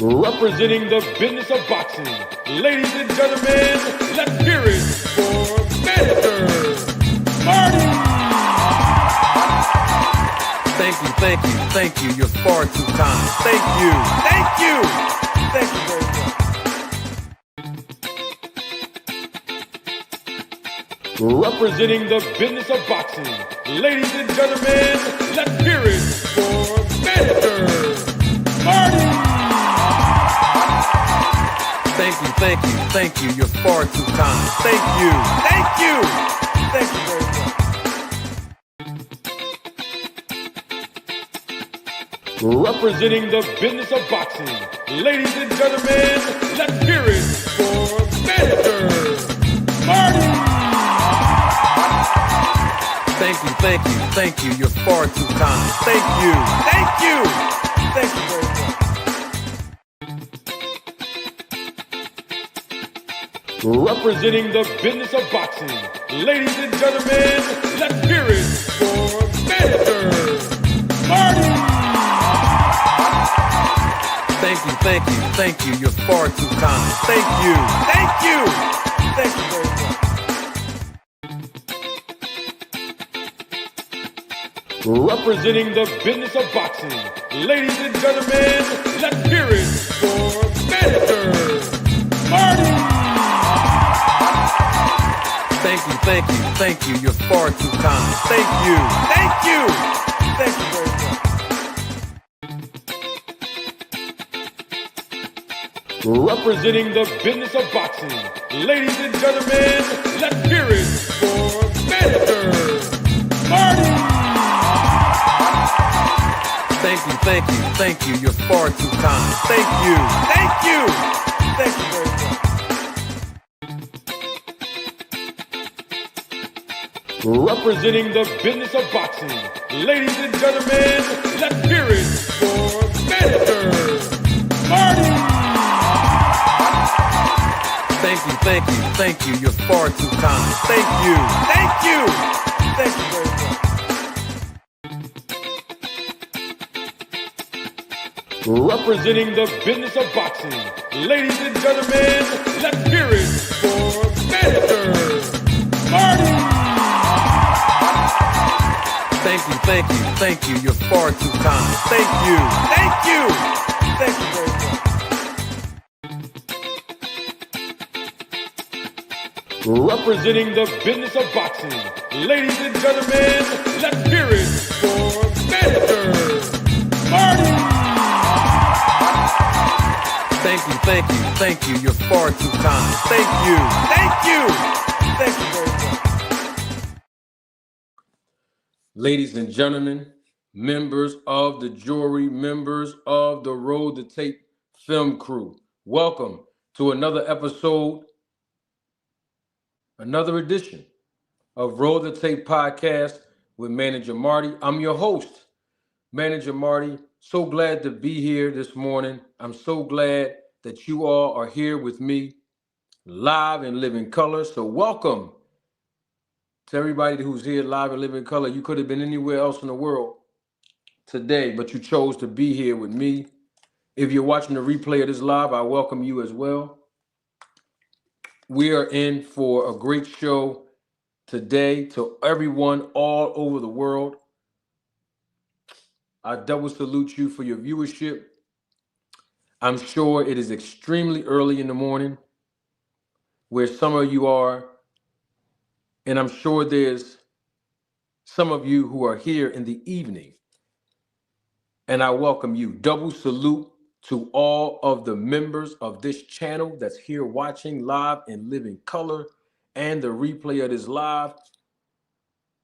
Representing the business of boxing, ladies and gentlemen, let's hear it for Manager Marty! Thank you. You're far too kind. Thank you very much. Representing the business of boxing, ladies and gentlemen, let's hear it for Manager Marty! Thank you. You're far too kind. Thank you very much. Representing the business of boxing, ladies and gentlemen, let's hear it for Manager Marty! Thank you. You're far too kind. Thank you very much. Representing the business of boxing, ladies and gentlemen, let's hear it for Manager Marty! Thank you. You're far too kind. Thank you very much. Representing the business of boxing, ladies and gentlemen, let's hear it for Manager Marty! Thank you. You're far too kind. Thank you very much. Representing the business of boxing, ladies and gentlemen, let's hear it for Manager Marty! Thank you. You're far too kind. Thank you very much. Representing the business of boxing, ladies and gentlemen, let's hear it for Manager Marty! Thank you. You're far too kind. Thank you very much. Representing the business of boxing, ladies and gentlemen, let's hear it for Manager Marty! Thank you. You're far too kind. Thank you very much. Representing the business of boxing, ladies and gentlemen, let's hear it for Manager Marty! Thank you. You're far too kind. Thank you very much. Ladies and gentlemen, members of the jury, members of the Road to Tape film crew, welcome to another episode, another edition of Road to Tape podcast with Manager Marty. I'm your host, Manager Marty. So glad to be here this morning. I'm so glad that you all are here with me live in living color. So welcome to everybody who's here live in living color. You could have been anywhere else in the world today, but you chose to be here with me. If you're watching the replay of this live, I welcome you as well. We are in for a great show today. To everyone all over the world, I double salute you for your viewership. I'm sure it is extremely early in the morning where some of you are, and I'm sure there's some of you who are here in the evening, and I welcome you. Double salute to all of the members of this channel that's here watching live in living color and the replay of this live,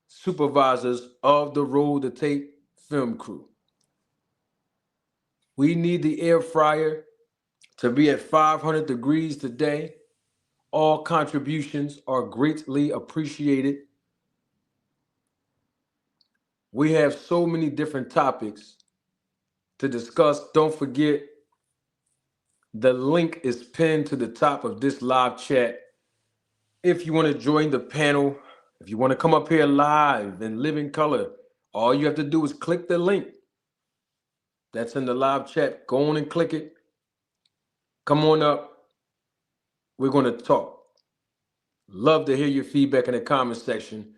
supervisors of the Road to Tape film crew. We need the air fryer to be at 500 degrees today. All contributions are greatly appreciated. We have so many different topics to discuss. Don't forget, the link is pinned to the top of this live chat. If you want to join the panel, if you want to come up here live in living color, all you have to do is click the link that's in the live chat. Go on and click it. Come on up. We're going to talk. Love to hear your feedback in the comment section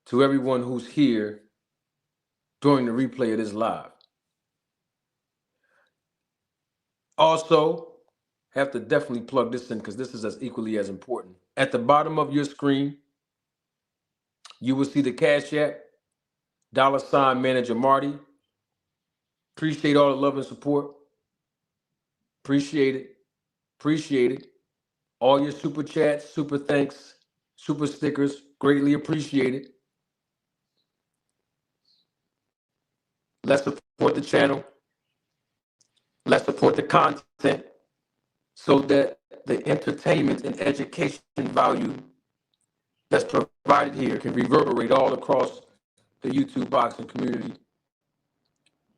to everyone who's here during the replay of this live. Also, have to definitely plug this in because this is as equally as important. At the bottom of your screen, you will see the Cash App, $ Manager Marty. Appreciate all the love and support. Appreciate it. Appreciate it. All your super chats, super thanks, super stickers, greatly appreciated. Let's support the channel. Let's support the content so that the entertainment and education value that's provided here can reverberate all across the YouTube boxing community.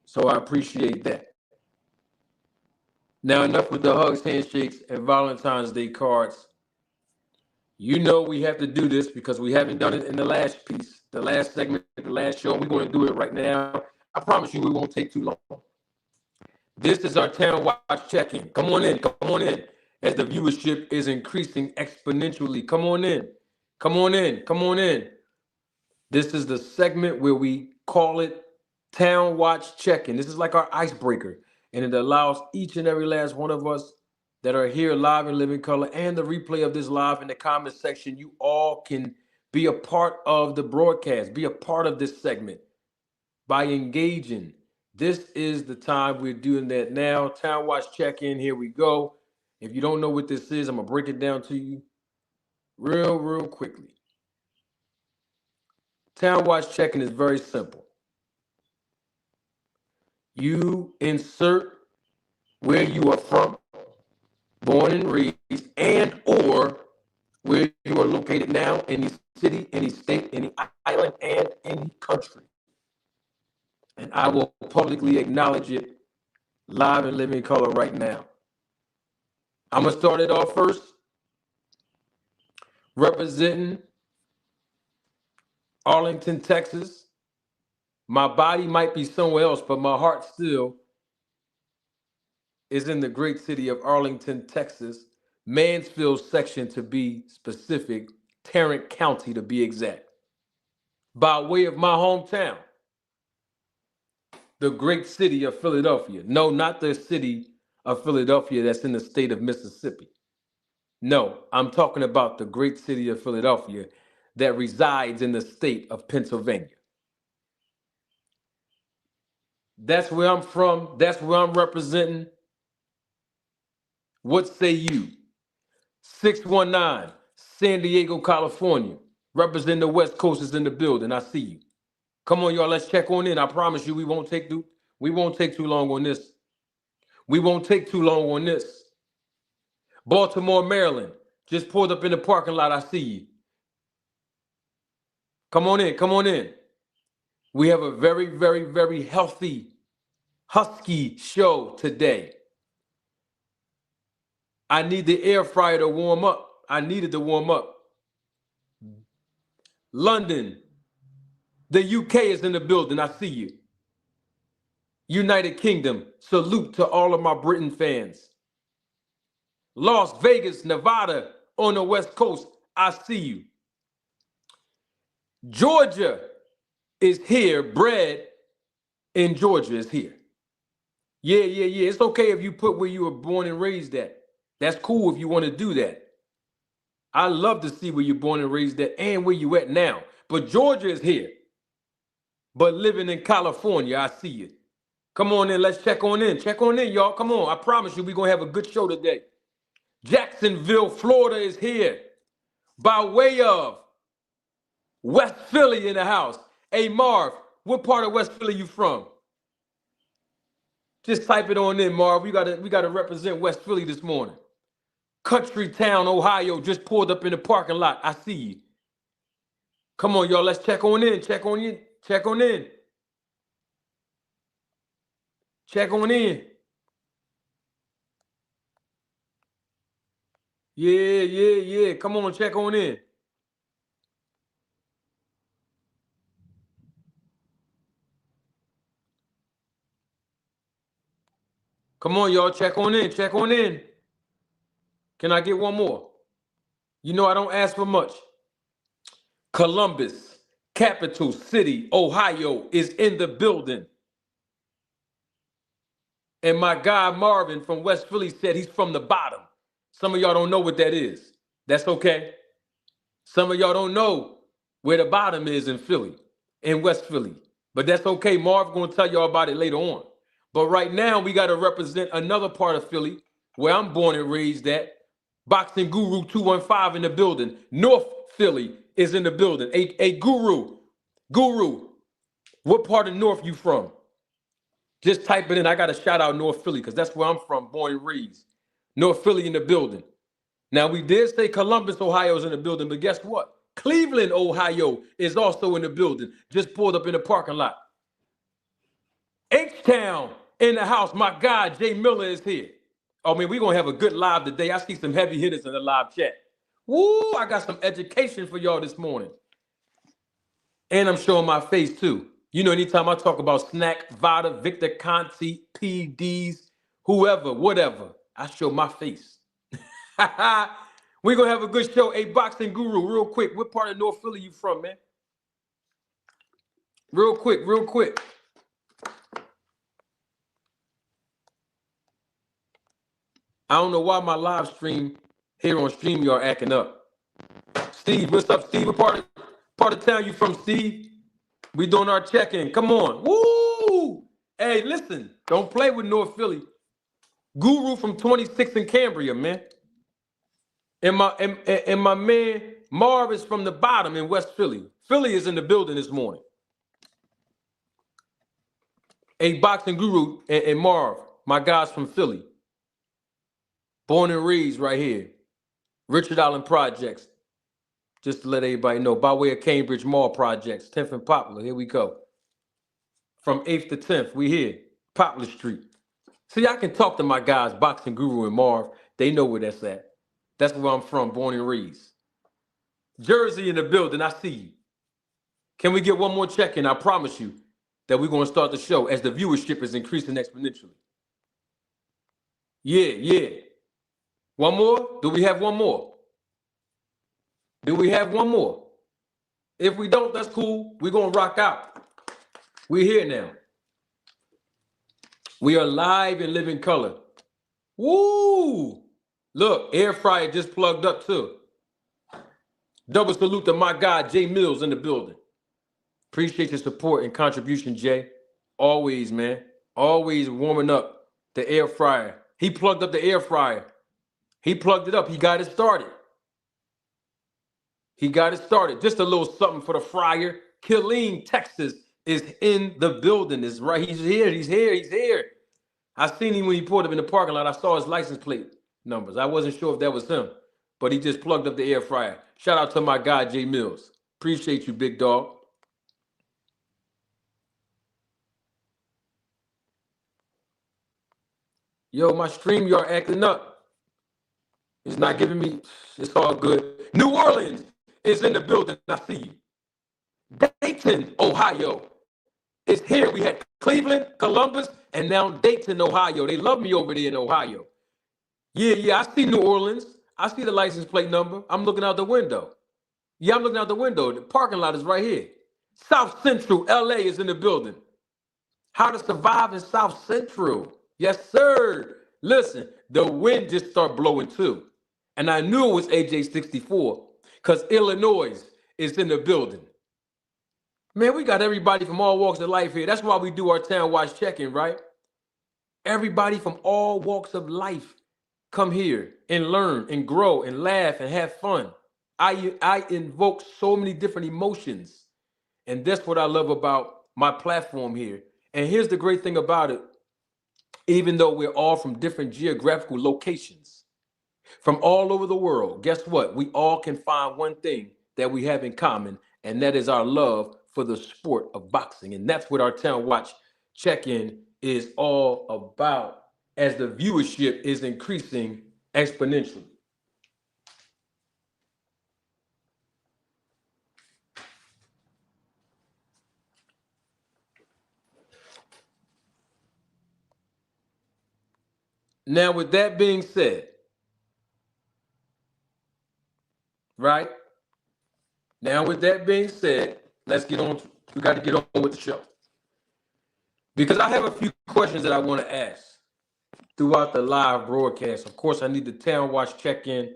So I appreciate that. Now, enough with the hugs, handshakes, and Valentine's Day cards. You know we have to do this because we haven't done it in the last piece, the last segment, the last show. We're going to do it right now. I promise you we won't take too long. This is our Town Watch check-in. Come on in, come on in. As the viewership is increasing exponentially. Come on in, come on in, come on in. This is the segment where we call it Town Watch check-in. This is like our icebreaker, and it allows each and every last one of us that are here live in living color and the replay of this live in the comment section. You all can be a part of the broadcast, be a part of this segment by engaging. This is the time we're doing that now. Town Watch check-in, here we go. If you don't know what this is, I'm going to break it down to you real quickly. Town Watch check-in is very simple. You insert where you are from, born and raised, and or where you are located now, any city, any state, any island, and any country. And I will publicly acknowledge it live and living color right now. I'm going to start it off first. Representing Arlington, Texas. My body might be somewhere else, but my heart still is in the great city of Arlington, Texas. Mansfield section to be specific, Tarrant County to be exact. By way of my hometown, the great city of Philadelphia. No, not the city of Philadelphia that's in the state of Mississippi. No, I'm talking about the great city of Philadelphia that resides in the state of Pennsylvania. That's where I'm from. That's where I'm representing. What say you? 619, San Diego, California. Representing the West Coast is in the building. I see you. Come on, y'all. Let's check on in. I promise you we won't take too long on this. We won't take too long on this. Baltimore, Maryland. Just pulled up in the parking lot. I see you. Come on in. Come on in. We have a very healthy, husky show today. I need the air fryer to warm up. I needed to warm up. London, the UK is in the building. I see you. United Kingdom, salute to all of my Britain fans. Las Vegas, Nevada, on the West Coast, I see you. Georgia is here. Bred in Georgia is here. Yeah. It's okay if you put where you were born and raised at. That's cool if you want to do that. I love to see where you're born and raised at and where you at now. But Georgia is here. But living in California, I see you. Come on in, let's check on in. Check on in, y'all. Come on. I promise you we're going to have a good show today. Jacksonville, Florida is here. By way of West Philly in the house. Hey, Marv, what part of West Philly you from? Just type it on in, Marv. We gotta represent West Philly this morning. Country Town, Ohio, just pulled up in the parking lot. I see you. Come on, y'all. Let's check on in. Check on in. Check on in. Check on in. Yeah. Come on, check on in. Come on, y'all. Check on in. Check on in. Can I get one more? You know I don't ask for much. Columbus, capital city, Ohio, is in the building. And my guy Marvin from West Philly said he's from the bottom. Some of y'all don't know what that is. That's okay. Some of y'all don't know where the bottom is in Philly, in West Philly. But that's okay. Marv's going to tell y'all about it later on. But right now, we got to represent another part of Philly where I'm born and raised at. Boxing Guru 215 in the building. North Philly is in the building. A Guru. Guru, what part of North you from? Just type it in. I got to shout out North Philly because that's where I'm from, born and raised. North Philly in the building. Now, we did say Columbus, Ohio is in the building, but guess what? Cleveland, Ohio is also in the building. Just pulled up in the parking lot. H-Town in the house. My guy, Jay Miller, is here. Oh, man, we're going to have a good live today. I see some heavy hitters in the live chat. Woo, I got some education for y'all this morning. And I'm showing my face, too. You know, anytime I talk about Snack, Vada, Victor Conti, PDs, whoever, whatever, I show my face. We're going to have a good show. A Boxing Guru, real quick. What part of North Philly you from, man? Real quick, real quick. I don't know why my live stream here on StreamYard acting up. Steve, what's up, Steve? What part of town you from, Steve? We doing our check-in. Come on. Woo! Hey, listen. Don't play with North Philly. Guru from 26 in Cambria, man. And my man Marv is from the bottom in West Philly. Philly is in the building this morning. A Boxing Guru and Marv, my guys from Philly. Born and raised right here. Richard Allen Projects. Just to let everybody know, by way of Cambridge Mall Projects, 10th and Poplar. Here we go. From 8th to 10th, we here. Poplar Street. See, I can talk to my guys, Boxing Guru and Marv. They know where that's at. That's where I'm from, born and raised. Jersey in the building, I see you. Can we get one more check-in? I promise you that we're going to start the show as the viewership is increasing exponentially. Yeah. One more? Do we have one more? Do we have one more? If we don't, that's cool. We're going to rock out. We're here now. We are live in living color. Woo! Look, air fryer just plugged up too. Double salute to my guy, Jay Mills in the building. Appreciate your support and contribution, Jay. Always, man. Always warming up the air fryer. He plugged up the air fryer. He plugged it up. He got it started. Just a little something for the fryer. Killeen, Texas is in the building. Is right. He's here. I seen him when he pulled up in the parking lot. I saw his license plate numbers. I wasn't sure if that was him, but he just plugged up the air fryer. Shout out to my guy, Jay Mills. Appreciate you, big dog. Yo, my StreamYard acting up. It's not giving me, it's all good. New Orleans is in the building. I see you. Dayton, Ohio is here. We had Cleveland, Columbus, and now Dayton, Ohio. They love me over there in Ohio. Yeah, I see New Orleans. I see the license plate number. I'm looking out the window. Yeah, I'm looking out the window. The parking lot is right here. South Central, LA is in the building. How to survive in South Central. Yes, sir. Listen, the wind just started blowing too. And I knew it was AJ64 because Illinois is in the building. Man, we got everybody from all walks of life here. That's why we do our Town Watch check-in, right? Everybody from all walks of life come here and learn and grow and laugh and have fun. I invoke so many different emotions. And that's what I love about my platform here. And here's the great thing about it. Even though we're all from different geographical locations, from all over the world, guess what? We all can find one thing that we have in common, and that is our love for the sport of boxing. And that's what our Town Watch check-in is all about as the viewership is increasing exponentially. Now, with that being said, right? Now, with that being said, let's get on. We got to get on with the show. Because I have a few questions that I want to ask throughout the live broadcast. Of course, I need the Town Watch check-in.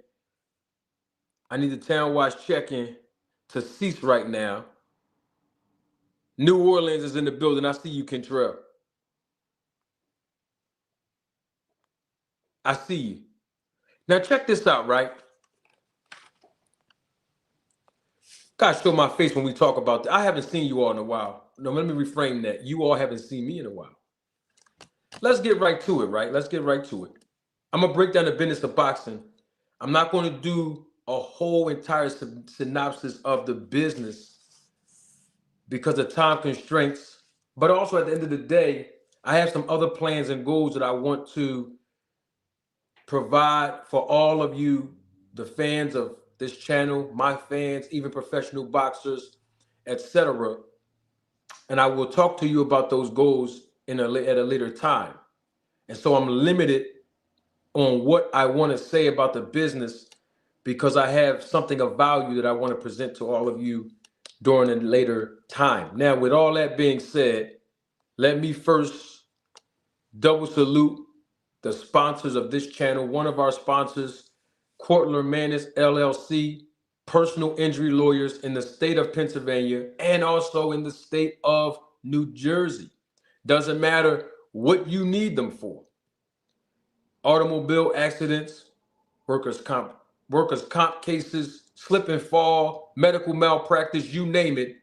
I need the Town Watch check-in to cease right now. New Orleans is in the building. I see you, Kentrell. I see you. Now, check this out, right? Gotta show my face when we talk about that. I haven't seen you all in a while. No, let me reframe that. You all haven't seen me in a while. Let's get right to it, right? Let's get right to it. I'm going to break down the business of boxing. I'm not going to do a whole entire synopsis of the business because of time constraints. But also at the end of the day, I have some other plans and goals that I want to provide for all of you, the fans of this channel, my fans, even professional boxers, etc. And I will talk to you about those goals at a later time. And so I'm limited on what I want to say about the business because I have something of value that I want to present to all of you during a later time. Now, with all that being said, let me first double salute the sponsors of this channel. One of our sponsors, Cortler Manis LLC, personal injury lawyers in the state of Pennsylvania and also in the state of New Jersey. Doesn't matter what you need them for. Automobile accidents, workers' comp cases, slip and fall, medical malpractice, you name it.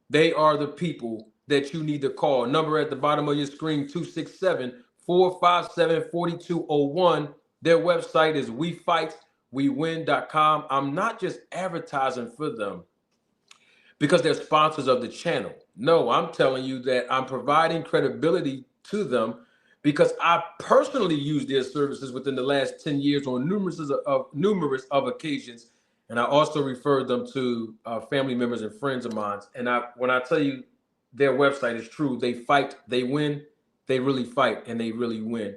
They are the people that you need to call. Number at the bottom of your screen, 267-457-4201. Their website is wefightwewin.com. I'm not just advertising for them because they're sponsors of the channel. No, I'm telling you that I'm providing credibility to them because I personally used their services within the last 10 years on numerous of occasions. And I also referred them to family members and friends of mine. And when I tell you their website is true, they fight, they win, they really fight, and they really win.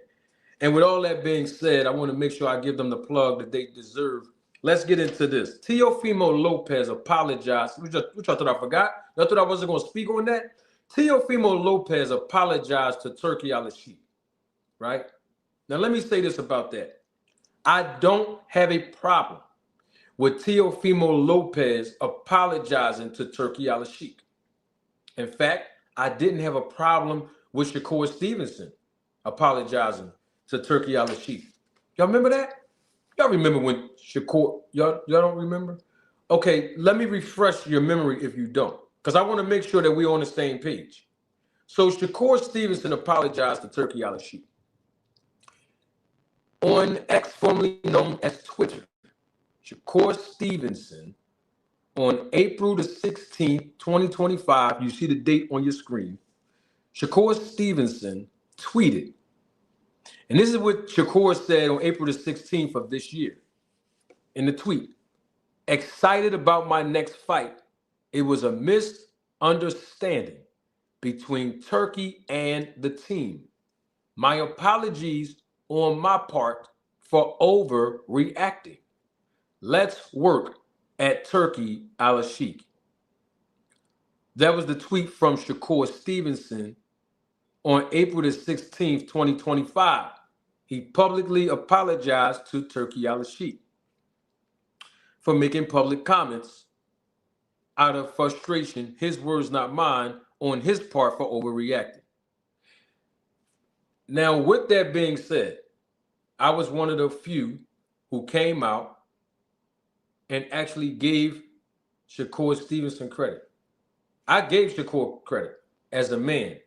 And with all that being said, I want to make sure I give them the plug that they deserve. Let's get into this. Teofimo Lopez apologized. Which I thought I forgot. I thought I wasn't going to speak on that. Teofimo Lopez apologized to Turki Al-Sheikh. Right? Now, let me say this about that. I don't have a problem with Teofimo Lopez apologizing to Turki Al-Sheikh. In fact, I didn't have a problem with Shakur Stevenson apologizing to Turki Al-Sheikh. Y'all remember that? Y'all remember when Shakur, y'all don't remember? Okay, let me refresh your memory if you don't, because I want to make sure that we're on the same page. So Shakur Stevenson apologized to Turki Al-Sheikh on X, formerly known as Twitter. Shakur Stevenson on April the 16th, 2025, you see the date on your screen, Shakur Stevenson tweeted, and this is what Shakur said on April the 16th of this year in the tweet. Excited about my next fight. It was a misunderstanding between Turki and the team. My apologies on my part for overreacting. Let's work at Turki Al-Sheikh. That was the tweet from Shakur Stevenson on April the 16th, 2025. He publicly apologized to Turki Al-Sheikh for making public comments out of frustration, his words not mine, on his part for overreacting. Now, with that being said, I was one of the few who came out and actually gave Shakur Stevenson credit. I gave Shakur credit as a man,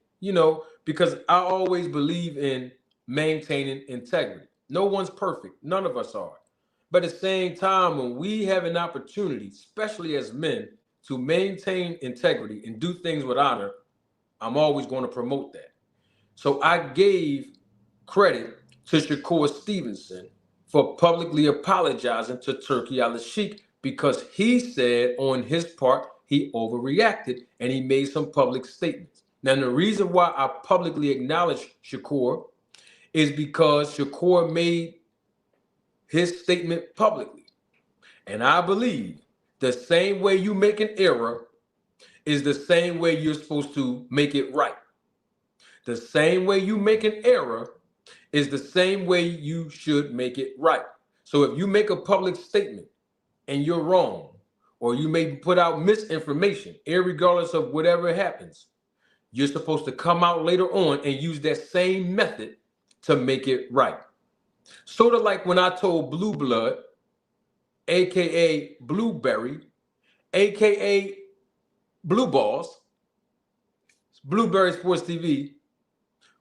because I always believe in maintaining integrity. No one's perfect. None of us are. But at the same time, when we have an opportunity, especially as men, to maintain integrity and do things with honor, I'm always going to promote that. So I gave credit to Shakur Stevenson for publicly apologizing to Turki Al-Sheikh because he said on his part he overreacted and he made some public statements. Now, the reason why I publicly acknowledge Shakur is because Shakur made his statement publicly. And I believe The same way you make an error is the same way you're supposed to make it right. The same way you make an error is the same way you should make it right. So if you make a public statement and you're wrong, or you may put out misinformation, irregardless of whatever happens, you're supposed to come out later on and use that same method to make it right. Sort of like when I told Blue Blood, aka Blueberry, aka Blue Balls, Blueberry Sports TV,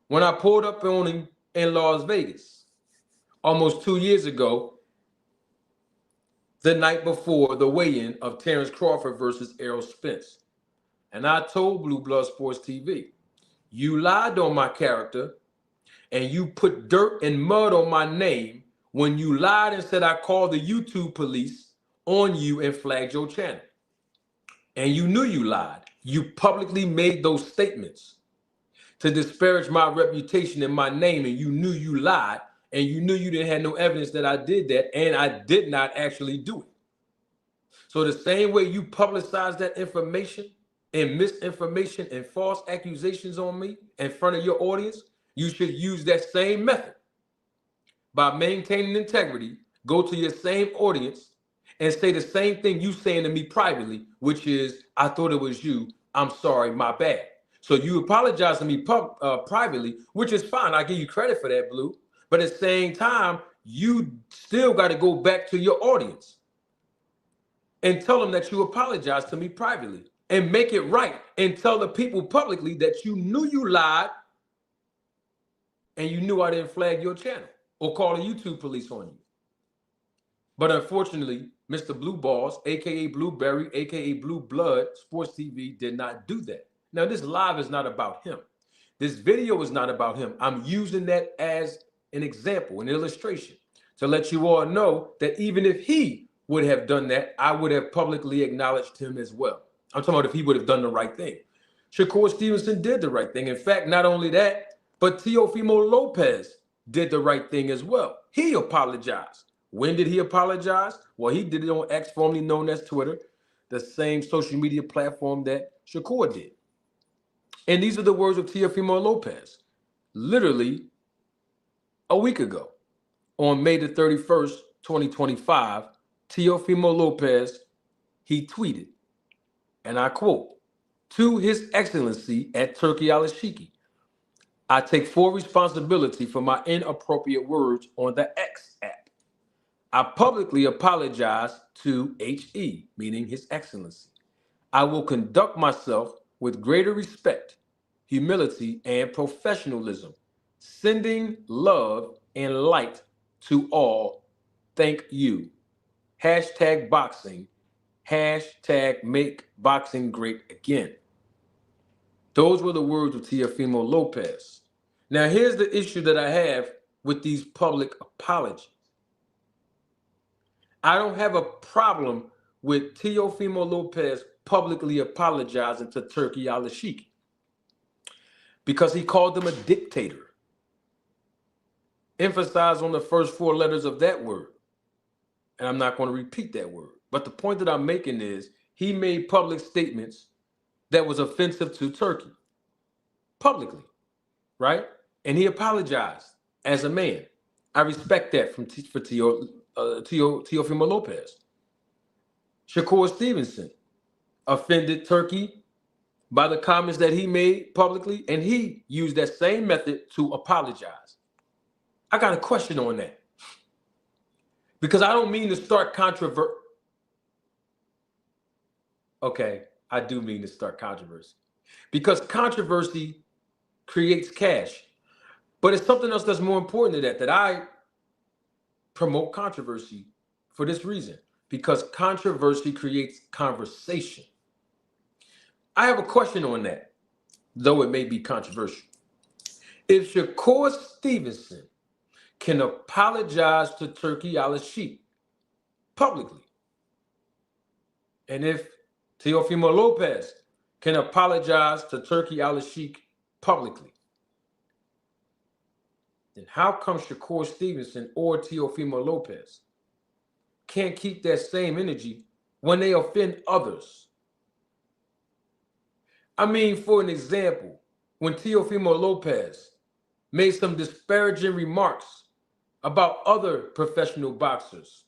when I pulled up on him in Las Vegas almost 2 years ago, the night before the weigh-in of Terrence Crawford versus Errol Spence. And I told Blue Blood Sports TV, you lied on my character and you put dirt and mud on my name when you lied and said I called the YouTube police on you and flagged your channel. And you knew you lied. You publicly made those statements to disparage my reputation and my name, and you knew you lied, and you knew you didn't have no evidence that I did that, and I did not actually do it. So the same way you publicize that information and misinformation and false accusations on me in front of your audience, you should use that same method. By maintaining integrity, go to your same audience and say the same thing you saying to me privately, which is, I thought it was you, I'm sorry, my bad. So you apologize to me privately, which is fine. I give you credit for that, Blue. But at the same time, you still got to go back to your audience and tell them that you apologize to me privately and make it right and tell the people publicly that you knew you lied and you knew I didn't flag your channel or call the YouTube police on you. But unfortunately, Mr. Blue Balls, aka Blueberry, aka Blue Blood Sports TV did not do that. Now, this live is not about him. This video is not about him. I'm using that as an example, an illustration, to let you all know that even if he would have done that, I would have publicly acknowledged him as well. I'm talking about if he would have done the right thing. Shakur Stevenson did the right thing. In fact, not only that, but Teofimo Lopez did the right thing as well. He apologized. When did he apologize? Well, he did it on X, formerly known as Twitter, the same social media platform that Shakur did. And these are the words of Teofimo Lopez, literally a week ago. On May the 31st, 2025, Teofimo Lopez, he tweeted, and I quote, "To His Excellency at Turkey al-Shiki, I take full responsibility for my inappropriate words on the X app. I publicly apologize to HE, meaning His Excellency. I will conduct myself with greater respect, humility, and professionalism, sending love and light to all. Thank you. Hashtag boxing. Hashtag make boxing great again." Those were the words of Teofimo Lopez. Now, here's the issue that I have with these public apologies. I don't have a problem with Teofimo Lopez publicly apologizing to Turkey al-Shiki because he called them a dictator. Emphasize on the first four letters of that word. And I'm not going to repeat that word. But the point that I'm making is he made public statements that was offensive to Turkey publicly, right? And he apologized as a man. I respect that for Teofimo Lopez. Shakur Stevenson offended Turkey by the comments that he made publicly, and he used that same method to apologize. I got a question on that. Because I don't mean to start controversy. Okay, I do mean to start controversy. Because controversy creates cash. But it's something else that's more important than that I promote controversy for this reason. Because controversy creates conversation. I have a question on that, though it may be controversial. If Shakur Stevenson can apologize to Turkey al-Shiki publicly, and if Teofimo Lopez can apologize to Turkey al-Shiki publicly, then how come Shakur Stevenson or Teofimo Lopez can't keep that same energy when they offend others. I mean, for an example, when Teofimo Lopez made some disparaging remarks about other professional boxers,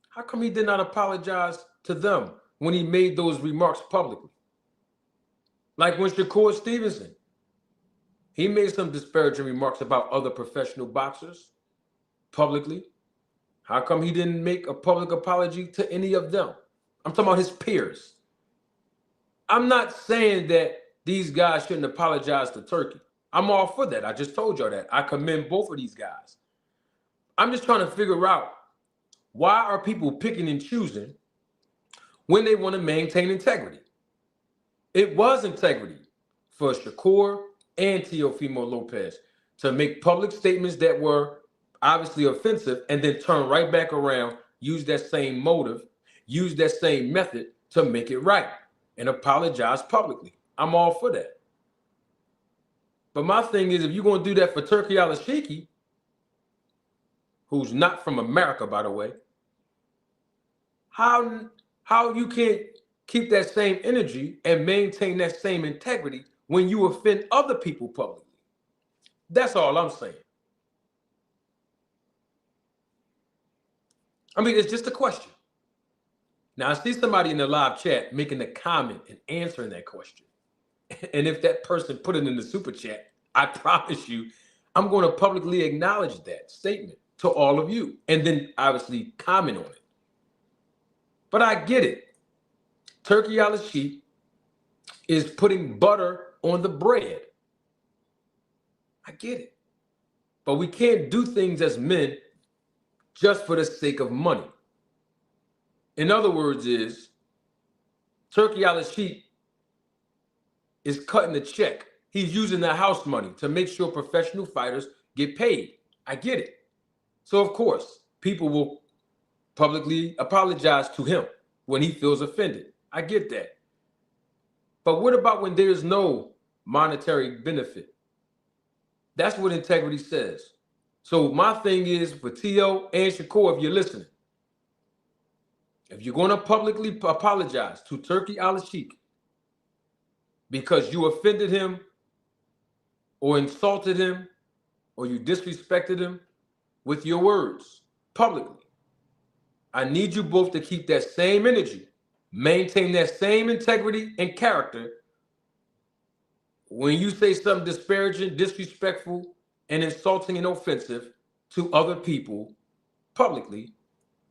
how come he did not apologize to them when he made those remarks publicly? Like when Shakur Stevenson, he made some disparaging remarks about other professional boxers publicly. How come he didn't make a public apology to any of them? I'm talking about his peers. I'm not saying that these guys shouldn't apologize to Turkey. I'm all for that. I just told y'all that. I commend both of these guys. I'm just trying to figure out, why are people picking and choosing when they want to maintain integrity? It was integrity for Shakur and Teofimo Lopez to make public statements that were obviously offensive and then turn right back around, use that same motive, use that same method to make it right and apologize publicly. I'm all for that. But my thing is, if you're going to do that for Turki Al-Ashiki, who's not from America, by the way, how you can't keep that same energy and maintain that same integrity when you offend other people publicly? That's all I'm saying. I mean, it's just a question. Now, I see somebody in the live chat making a comment and answering that question. And if that person put it in the super chat, I promise you, I'm going to publicly acknowledge that statement to all of you and then obviously comment on it. But I get it. Turki Al-Ashiki is putting butter on the bread. I get it. But we can't do things as men just for the sake of money. In other words, Turki Al-Ashiki is cutting the check. He's using the house money to make sure professional fighters get paid. I get it. So, of course, people will publicly apologize to him when he feels offended. I get that. But what about when there's no monetary benefit? That's what integrity says. So my thing is, for Tio and Shakur, if you're listening, if you're going to publicly apologize to Turki Al-Ashiki because you offended him or insulted him or you disrespected him with your words publicly, I need you both to keep that same energy, maintain that same integrity and character when you say something disparaging, disrespectful, and insulting and offensive to other people publicly.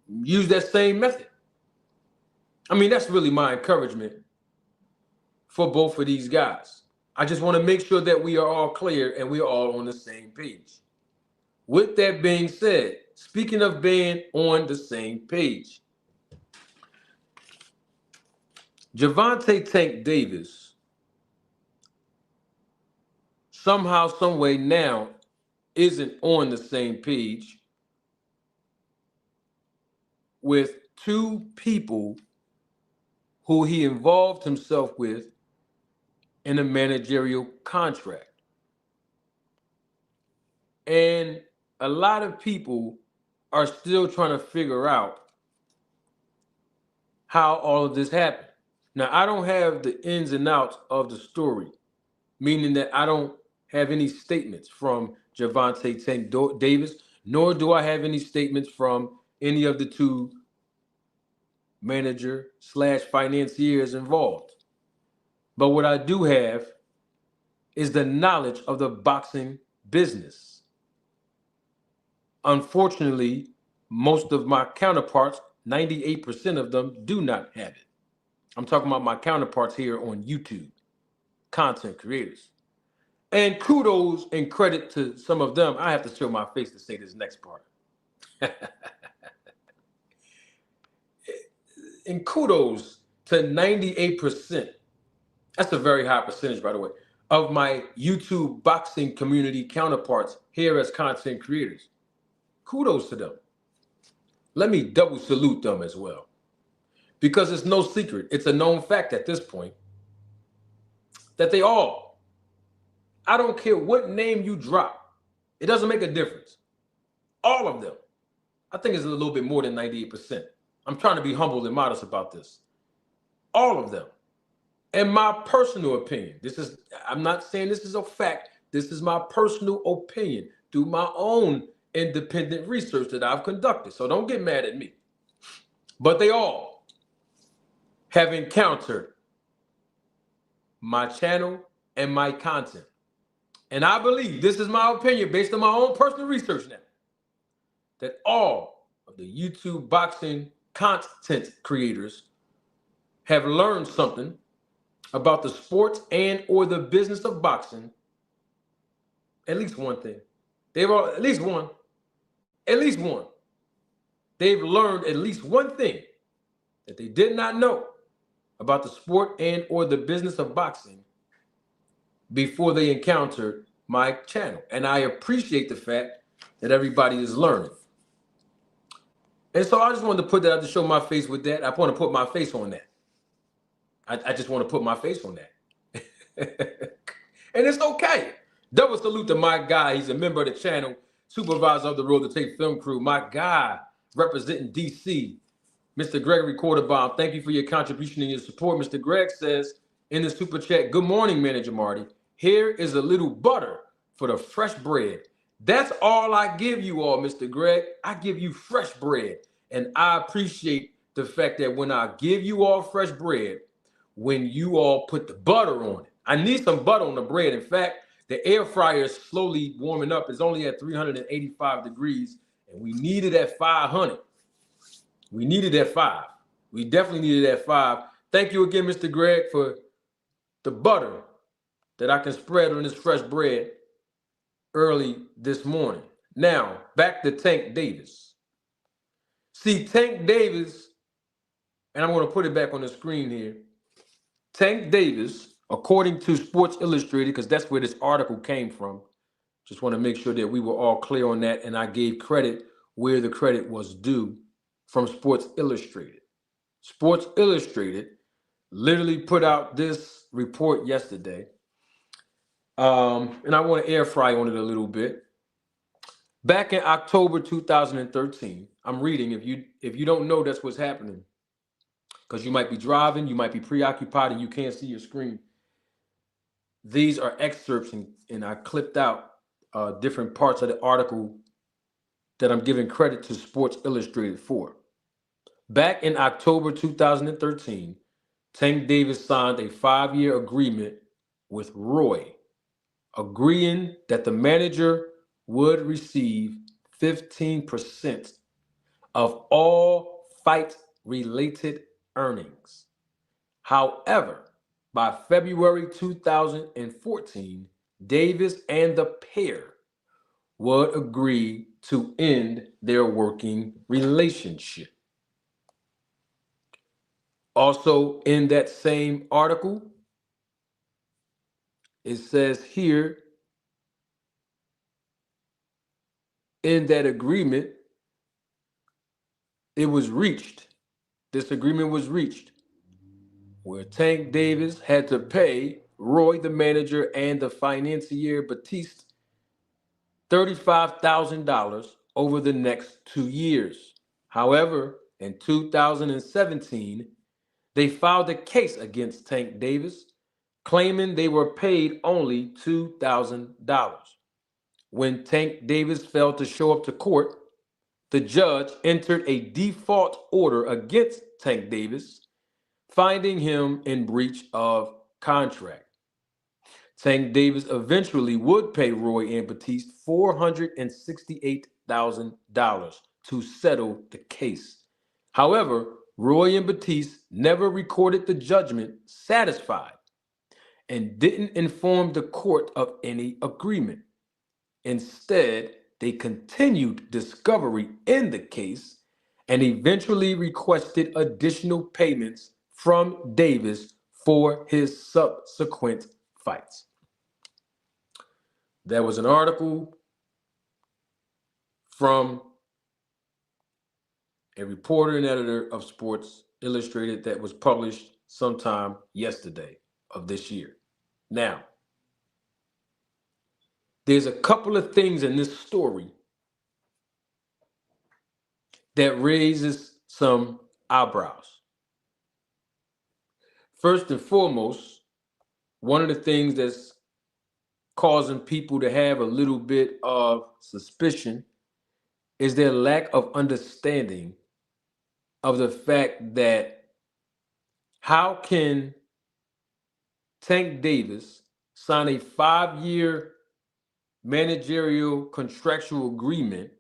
Use that same method. I mean, that's really my encouragement for both of these guys. I just want to make sure that we are all clear and we are all on the same page. With that being said, speaking of being on the same page, Gervonta Tank Davis somehow, some way now isn't on the same page with two people who he involved himself with in a managerial contract. And a lot of people are still trying to figure out how all of this happened. Now, I don't have the ins and outs of the story, meaning that I don't have any statements from Gervonta Tank Davis, nor do I have any statements from any of the two manager/financiers involved. But what I do have is the knowledge of the boxing business. Unfortunately, most of my counterparts, 98% of them, do not have it. I'm talking about my counterparts here on YouTube, content creators. And kudos and credit to some of them. I have to show my face to say this next part. And kudos to 98%. That's a very high percentage, by the way, of my YouTube boxing community counterparts here as content creators. Kudos to them. Let me double salute them as well. Because it's no secret, it's a known fact at this point, that they all, I don't care what name you drop, it doesn't make a difference. All of them, I think it's a little bit more than 98%. I'm trying to be humble and modest about this. All of them. In my personal opinion, I'm not saying this is a fact. This is my personal opinion through my own independent research that I've conducted. So don't get mad at me. But they all have encountered my channel and my content. And I believe, this is my opinion based on my own personal research now, that all of the YouTube boxing content creators have learned something about the sport and or the business of boxing. At least one thing. At least one. They've learned at least one thing that they did not know about the sport and or the business of boxing before they encountered my channel. And I appreciate the fact that everybody is learning. And so I just wanted to put that out to show my face with that. I want to put my face on that. I just want to put my face on that. And it's okay. Double salute to my guy. He's a member of the channel, supervisor of the Road to Tape film crew. My guy, representing DC, Mr. Gregory Quarterbaum. Thank you for your contribution and your support. Mr. Greg says in the super chat, good morning, Manager Marty. Here is a little butter for the fresh bread. That's all I give you all, Mr. Greg. I give you fresh bread. And I appreciate the fact that when I give you all fresh bread, when you all put the butter on it. I need some butter on the bread. In fact, the air fryer is slowly warming up. It's only at 385 degrees, and we need it at 500. We need it at 5. We definitely need it at 5. Thank you again, Mr. Greg, for the butter that I can spread on this fresh bread early this morning. Now, back to Tank Davis. See, Tank Davis, and I'm going to put it back on the screen here. Tank Davis, according to Sports Illustrated, because that's where this article came from. Just want to make sure that we were all clear on that, and I gave credit where the credit was due from Sports Illustrated. Sports Illustrated literally put out this report yesterday, and I want to air fry on it a little bit. Back in October 2013, I'm reading. If you don't know, that's what's happening. Because you might be driving, you might be preoccupied, and you can't see your screen. These are excerpts, and I clipped out different parts of the article that I'm giving credit to Sports Illustrated for. Back in October 2013, Tank Davis signed a 5-year agreement with Roy, agreeing that the manager would receive 15% of all fight-related earnings. However, by February 2014, Davis and the pair would agree to end their working relationship. Also, in that same article, it says here, in that agreement, it was reached. This agreement was reached where Tank Davis had to pay Roy, the manager, and the financier Batiste $35,000 over the next 2 years. However, in 2017, they filed a case against Tank Davis, claiming they were paid only $2,000. When Tank Davis failed to show up to court, the judge entered a default order against Tank Davis, finding him in breach of contract. Tank Davis eventually would pay Roy and Batiste $468,000 to settle the case. However, Roy and Batiste never recorded the judgment satisfied and didn't inform the court of any agreement. Instead, they continued discovery in the case and eventually requested additional payments from Davis for his subsequent fights. There was an article from a reporter and editor of Sports Illustrated that was published sometime yesterday of this year. Now, there's a couple of things in this story that raises some eyebrows. First and foremost, one of the things that's causing people to have a little bit of suspicion is their lack of understanding of the fact that how can Tank Davis sign a 5-year managerial contractual agreement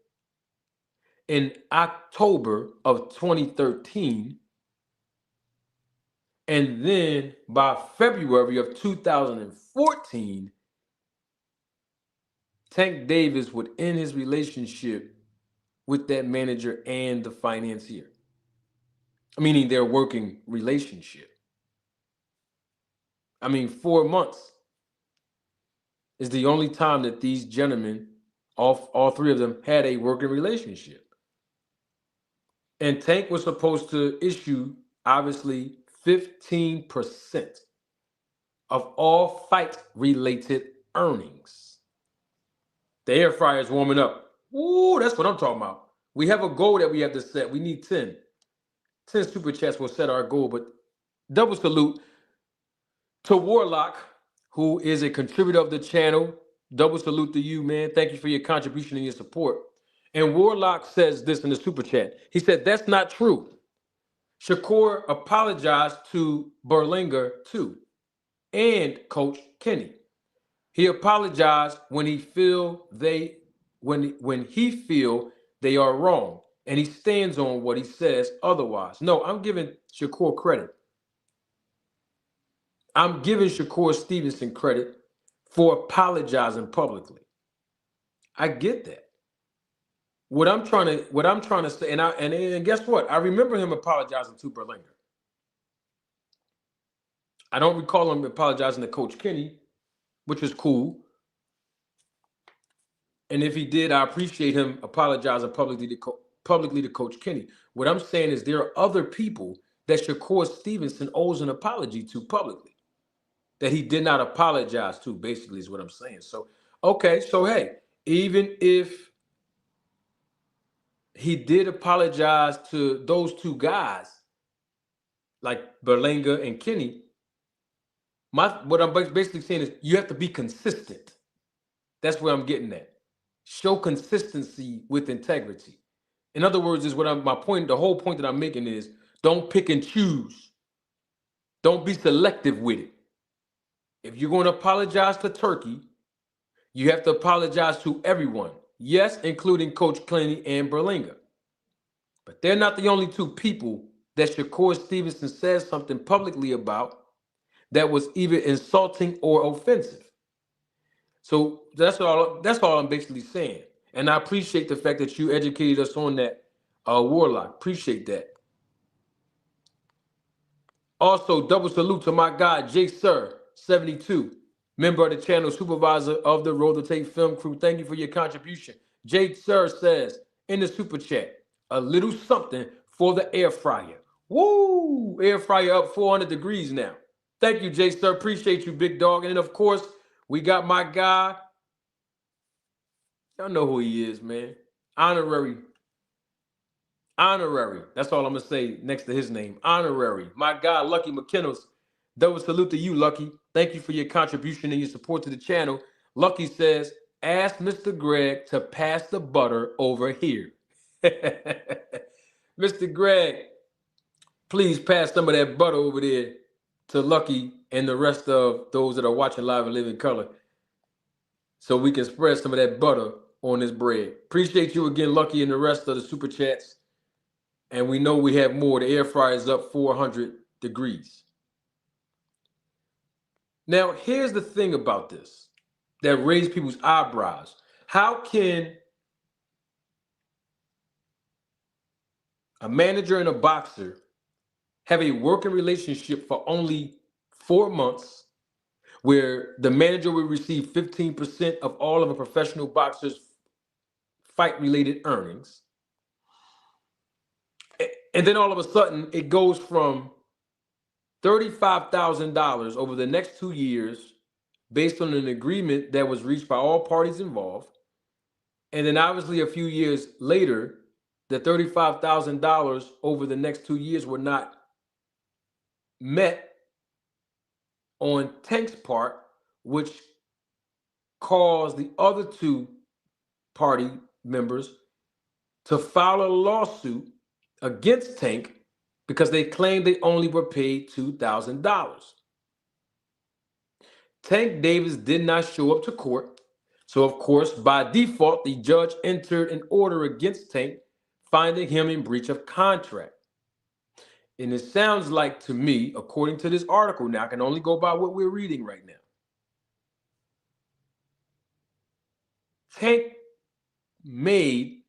in October of 2013, and then by February of 2014, Tank Davis would end his relationship with that manager and the financier, meaning their working relationship. 4 months is the only time that these gentlemen, all three of them, had a working relationship. And Tank was supposed to issue, obviously, 15% of all fight-related earnings. The air fryer is warming up. Ooh, that's what I'm talking about. We have a goal that we have to set. We need 10. 10 super chats will set our goal, but double salute to Warlock, who is a contributor of the channel. Double salute to you, man. Thank you for your contribution and your support. And Warlock says this in the super chat. He said, that's not true. Shakur apologized to Berlinger too, and Coach Kenny. He apologized when he feel they are wrong, and he stands on what he says otherwise. No, I'm giving Shakur credit. I'm giving Shakur Stevenson credit for apologizing publicly. I get that. What I'm trying to say, and guess what? I remember him apologizing to Berlinger. I don't recall him apologizing to Coach Kenny, which was cool. And if he did, I appreciate him apologizing publicly to Coach Kenny. What I'm saying is there are other people that Shakur Stevenson owes an apology to publicly that he did not apologize to, basically, is what I'm saying. So, okay, so hey, even if he did apologize to those two guys, like Berlinger and Kenny, what I'm basically saying is you have to be consistent. That's where I'm getting at. Show consistency with integrity. In other words, is what my point, the whole point that I'm making is don't pick and choose. Don't be selective with it. If you're going to apologize to Turkey, you have to apologize to everyone. Yes, including Coach Kenny and Berlinger. But they're not the only two people that Shakur Stevenson says something publicly about that was either insulting or offensive. So that's all I'm basically saying. And I appreciate the fact that you educated us on that, Warlock. Appreciate that. Also, double salute to my guy, J Sir 72, member of the channel, supervisor of the Roll the Tape film crew. Thank you for your contribution. J Sir says in the super chat, a little something for the air fryer. Woo! Air fryer up 400 degrees now. Thank you, J Sir. Appreciate you, big dog. And then, of course, we got my guy. Y'all know who he is, man. Honorary. That's all I'm going to say next to his name. Honorary. My guy, Lucky McKinnell's. Double salute to you, Lucky. Thank you for your contribution and your support to the channel. Lucky says, ask Mr. Greg to pass the butter over here. Mr. Greg, please pass some of that butter over there to Lucky and the rest of those that are watching live and live in color so we can spread some of that butter on this bread. Appreciate you again, Lucky, and the rest of the super chats. And we know we have more. The air fryer is up 400 degrees. Now, here's the thing about this that raised people's eyebrows. How can a manager and a boxer have a working relationship for only 4 months where the manager will receive 15% of all of a professional boxer's fight-related earnings? And then all of a sudden, it goes from $35,000 over the next 2 years based on an agreement that was reached by all parties involved. And then obviously a few years later, the $35,000 over the next 2 years were not met on Tank's part, which caused the other two party members to file a lawsuit against Tank because they claimed they only were paid $2,000. Tank Davis did not show up to court, so of course, by default, the judge entered an order against Tank, finding him in breach of contract. And it sounds like to me, according to this article, now I can only go by what we're reading right now, Tank made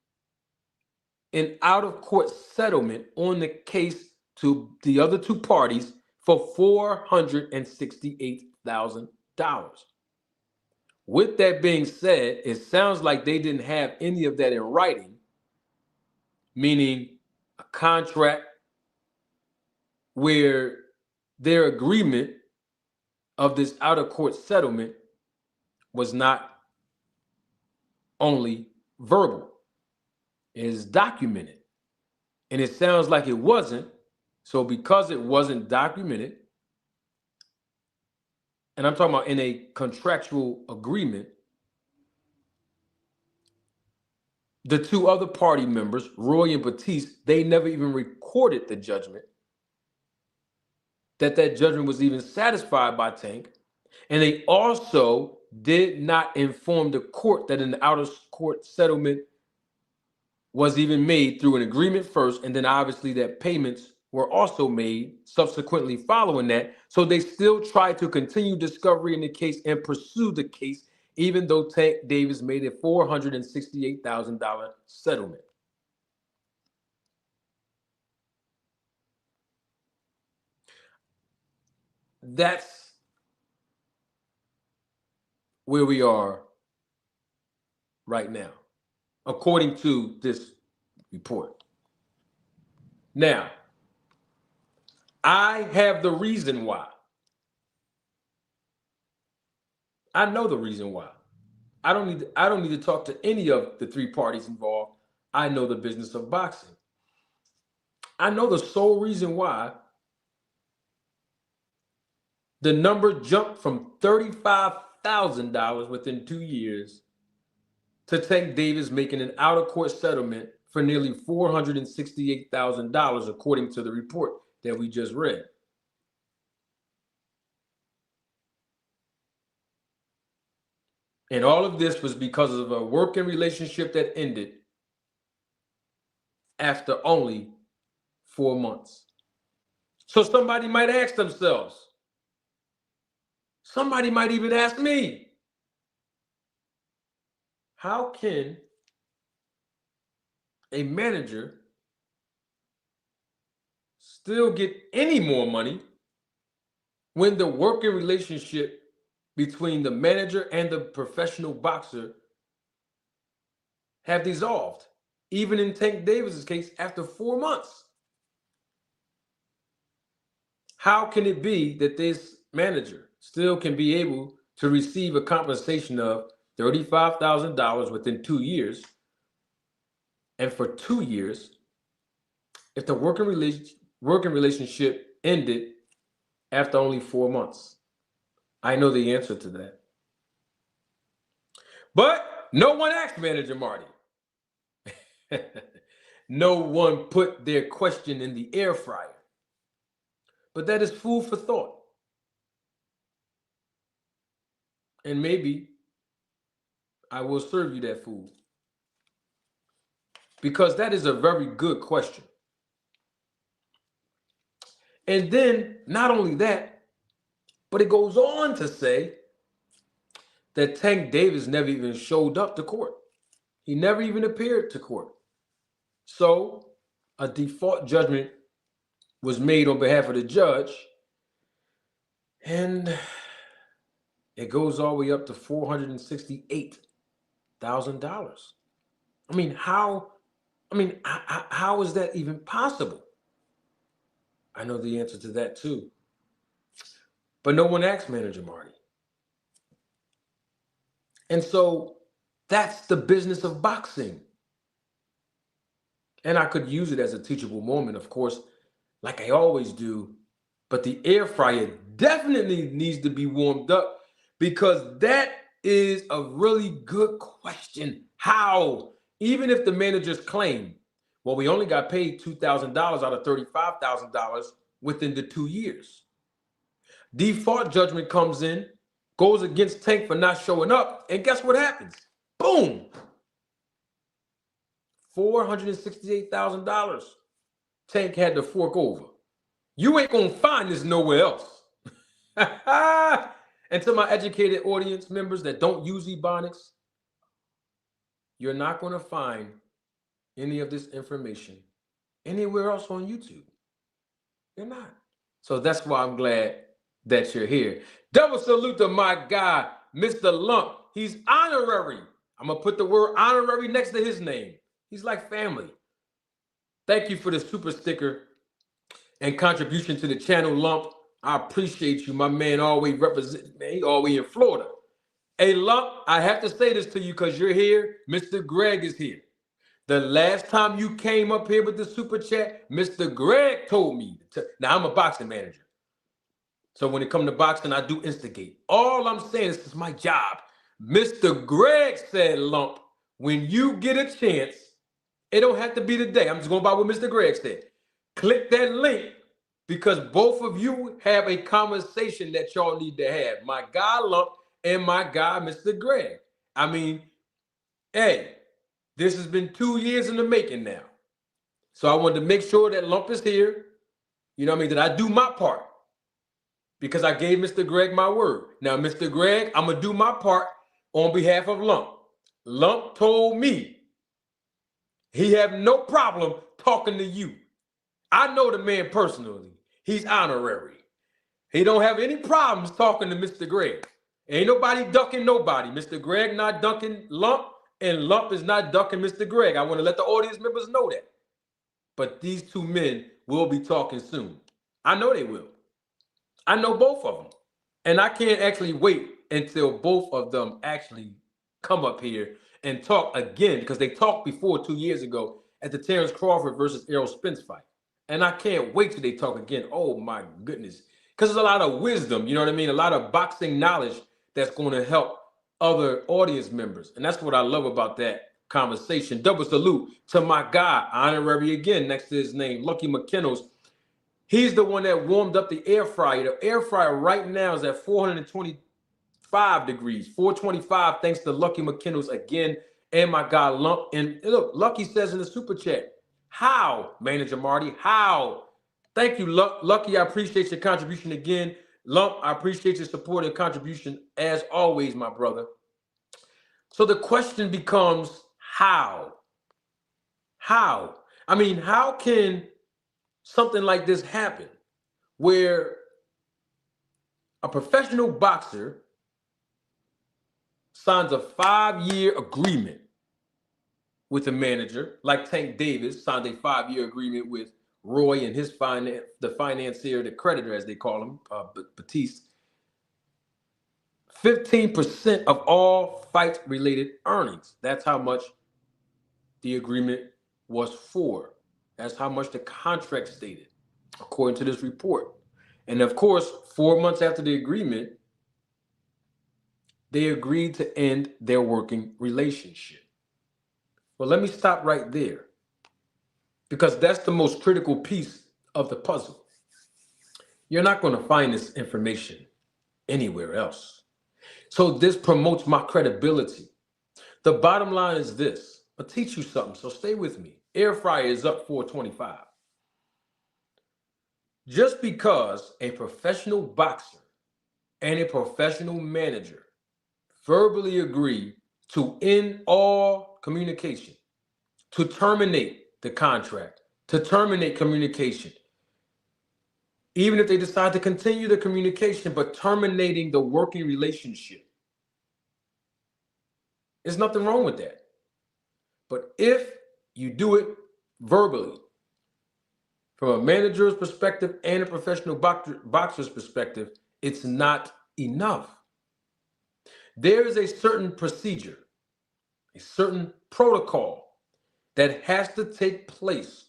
an out-of-court settlement on the case to the other two parties for $468,000. With that being said, it sounds like they didn't have any of that in writing, meaning a contract where their agreement of this out-of-court settlement was not only verbal, it is documented. And it sounds like it wasn't. So because it wasn't documented, and I'm talking about in a contractual agreement, the two other party members, Roy and Batiste, they never even recorded the judgment, that judgment was even satisfied by Tank. And they also did not inform the court that an out-of-court settlement was even made through an agreement first, and then obviously that payments were also made subsequently following that. So they still tried to continue discovery in the case and pursue the case, even though Tank Davis made a $468,000 settlement. That's where we are right now, according to this report. Now, I have the reason why. I know the reason why. I don't need to talk to any of the three parties involved. I know the business of boxing. I know the sole reason why the number jumped from $35,000 within 2 years to Tank Davis making an out-of-court settlement for nearly $468,000, according to the report that we just read. And all of this was because of a working relationship that ended after only 4 months. So somebody might ask themselves, somebody might even ask me, how can a manager still get any more money when the working relationship between the manager and the professional boxer have dissolved, even in Tank Davis's case, after 4 months? How can it be that this manager still can be able to receive a compensation of $35,000 within 2 years, and for 2 years, if the working relationship ended after only 4 months? I know the answer to that. But no one asked Manager Marty. No one put their question in the air fryer. But that is food for thought. And maybe I will serve you that food, because that is a very good question. And then not only that, but it goes on to say that Tank Davis never even showed up to court. He never even appeared to court. So a default judgment was made on behalf of the judge, and it goes all the way up to $468,000. I mean, how is that even possible? I know the answer to that too. But no one asked Manager Marty. And so that's the business of boxing. And I could use it as a teachable moment, of course, like I always do. But the air fryer definitely needs to be warmed up because that is a really good question. How? Even if the managers claim, well, we only got paid $2,000 out of $35,000 within the 2 years. Default judgment comes in, goes against Tank for not showing up, and guess what happens? Boom! $468,000 Tank had to fork over. You ain't gonna find this nowhere else. And to my educated audience members that don't use Ebonics, you're not gonna find any of this information anywhere else on YouTube. You're not. So that's why I'm glad that you're here. Double salute to my guy, Mr. Lump. He's honorary. I'm gonna put the word honorary next to his name. He's like family. Thank you for the super sticker and contribution to the channel, Lump. I appreciate you. My man always represents, man. He always in Florida. Hey, Lump, I have to say this to you because you're here. Mr. Greg is here. The last time you came up here with the super chat, Mr. Greg told me. Now, I'm a boxing manager. So when it comes to boxing, I do instigate. All I'm saying is this is my job. Mr. Greg said, Lump, when you get a chance, it don't have to be today. I'm just going by what Mr. Greg said. Click that link because both of you have a conversation that y'all need to have. My guy, Lump, and my guy, Mr. Greg. I mean, hey, this has been 2 years in the making now. So I wanted to make sure that Lump is here. You know what I mean? That I do my part because I gave Mr. Greg my word. Now, Mr. Greg, I'm going to do my part on behalf of Lump. Lump told me he have no problem talking to you. I know the man personally. He's honorary. He don't have any problems talking to Mr. Greg. Ain't nobody ducking nobody. Mr. Greg not ducking Lump, and Lump is not ducking Mr. Greg. I want to let the audience members know that. But these two men will be talking soon. I know they will. I know both of them. And I can't actually wait until both of them actually come up here and talk again because they talked before 2 years ago at the Terrence Crawford versus Errol Spence fight. And I can't wait till they talk again. Oh, my goodness. Because there's a lot of wisdom, you know what I mean? A lot of boxing knowledge that's going to help other audience members. And that's what I love about that conversation. Double salute to my guy, honorary again, next to his name, Lucky McKinnell's. He's the one that warmed up the air fryer. The air fryer right now is at 425 degrees, 425, thanks to Lucky McKinnell's again, and my guy, Lump. And look, Lucky says in the super chat, how, Manager Marty, how? Thank you, Lucky. I appreciate your contribution again. Lump, I appreciate your support and contribution as always, my brother. So the question becomes, how? How? I mean, how can something like this happen where a professional boxer signs a 5-year agreement with a manager, like Tank Davis signed a 5-year agreement with Roy and his the financier, the creditor, as they call him, Batiste. 15% of all fight-related earnings. That's how much the agreement was for. That's how much the contract stated, according to this report. And of course, 4 months after the agreement, they agreed to end their working relationship. Well, let me stop right there because that's the most critical piece of the puzzle. You're not going to find this information anywhere else. So this promotes my credibility. The bottom line is this. I'll teach you something, so stay with me. Air fryer is up 425. Just because a professional boxer and a professional manager verbally agree to end all communication, to terminate the contract, to terminate communication, even if they decide to continue the communication, but terminating the working relationship. There's nothing wrong with that. But if you do it verbally, from a manager's perspective and a professional boxer's perspective, it's not enough. There is a certain procedure, a certain protocol that has to take place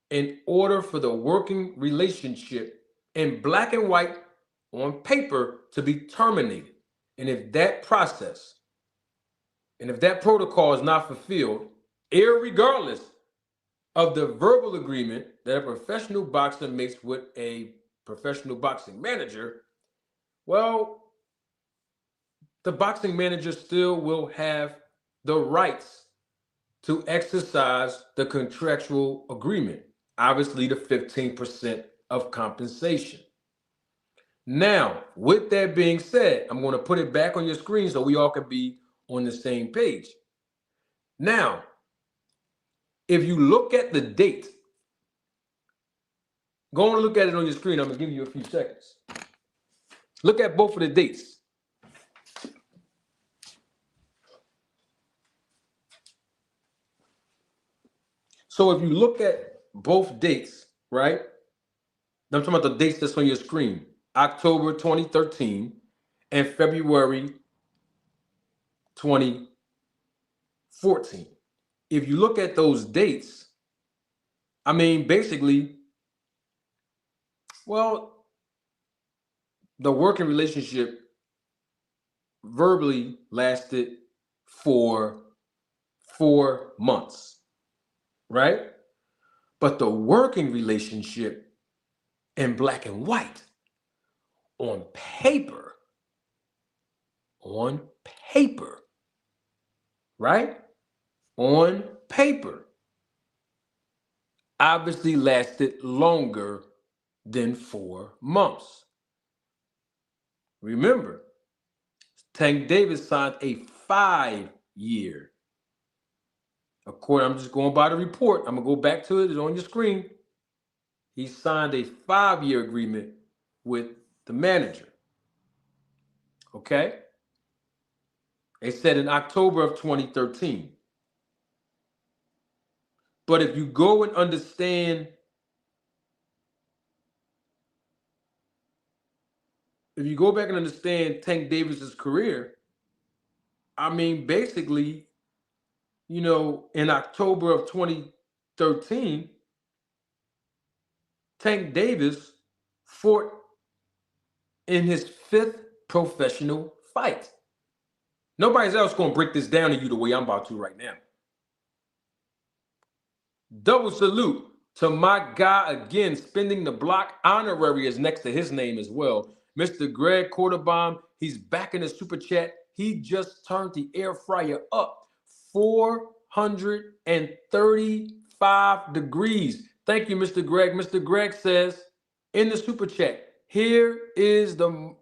in order for the working relationship in black and white on paper to be terminated. And if that process and if that protocol is not fulfilled, irregardless of the verbal agreement that a professional boxer makes with a professional boxing manager, well, the boxing manager still will have the rights to exercise the contractual agreement, obviously the 15% of compensation. Now, with that being said, I'm going to put it back on your screen so we all can be on the same page. Now, if you look at the date, go and look at it on your screen. I'm going to give you a few seconds. Look at both of the dates. So if you look at both dates, right? I'm talking about the dates that's on your screen. October 2013 and February 2014. If you look at those dates, I mean, basically, well, the working relationship verbally lasted for 4 months, right? But the working relationship in black and white on paper, right? On paper, obviously lasted longer than 4 months. Remember, Tank Davis signed a 5-year. I'm just going by the report. I'm going to go back to it. It's on your screen. He signed a 5-year agreement with the manager. Okay? It said in October of 2013. But if you go and understand, if you go back and understand Tank Davis's career, I mean, basically, you know, in October of 2013, Tank Davis fought in his 5th professional fight. Nobody's else going to break this down to you the way I'm about to right now. Double salute to my guy again, spending the block. Honorary is next to his name as well. Mr. Greg Quarterbomb, he's back in the super chat. He just turned the air fryer up 435 degrees. Thank you, Mr. Greg. Mr. Greg says in the super chat, here is the...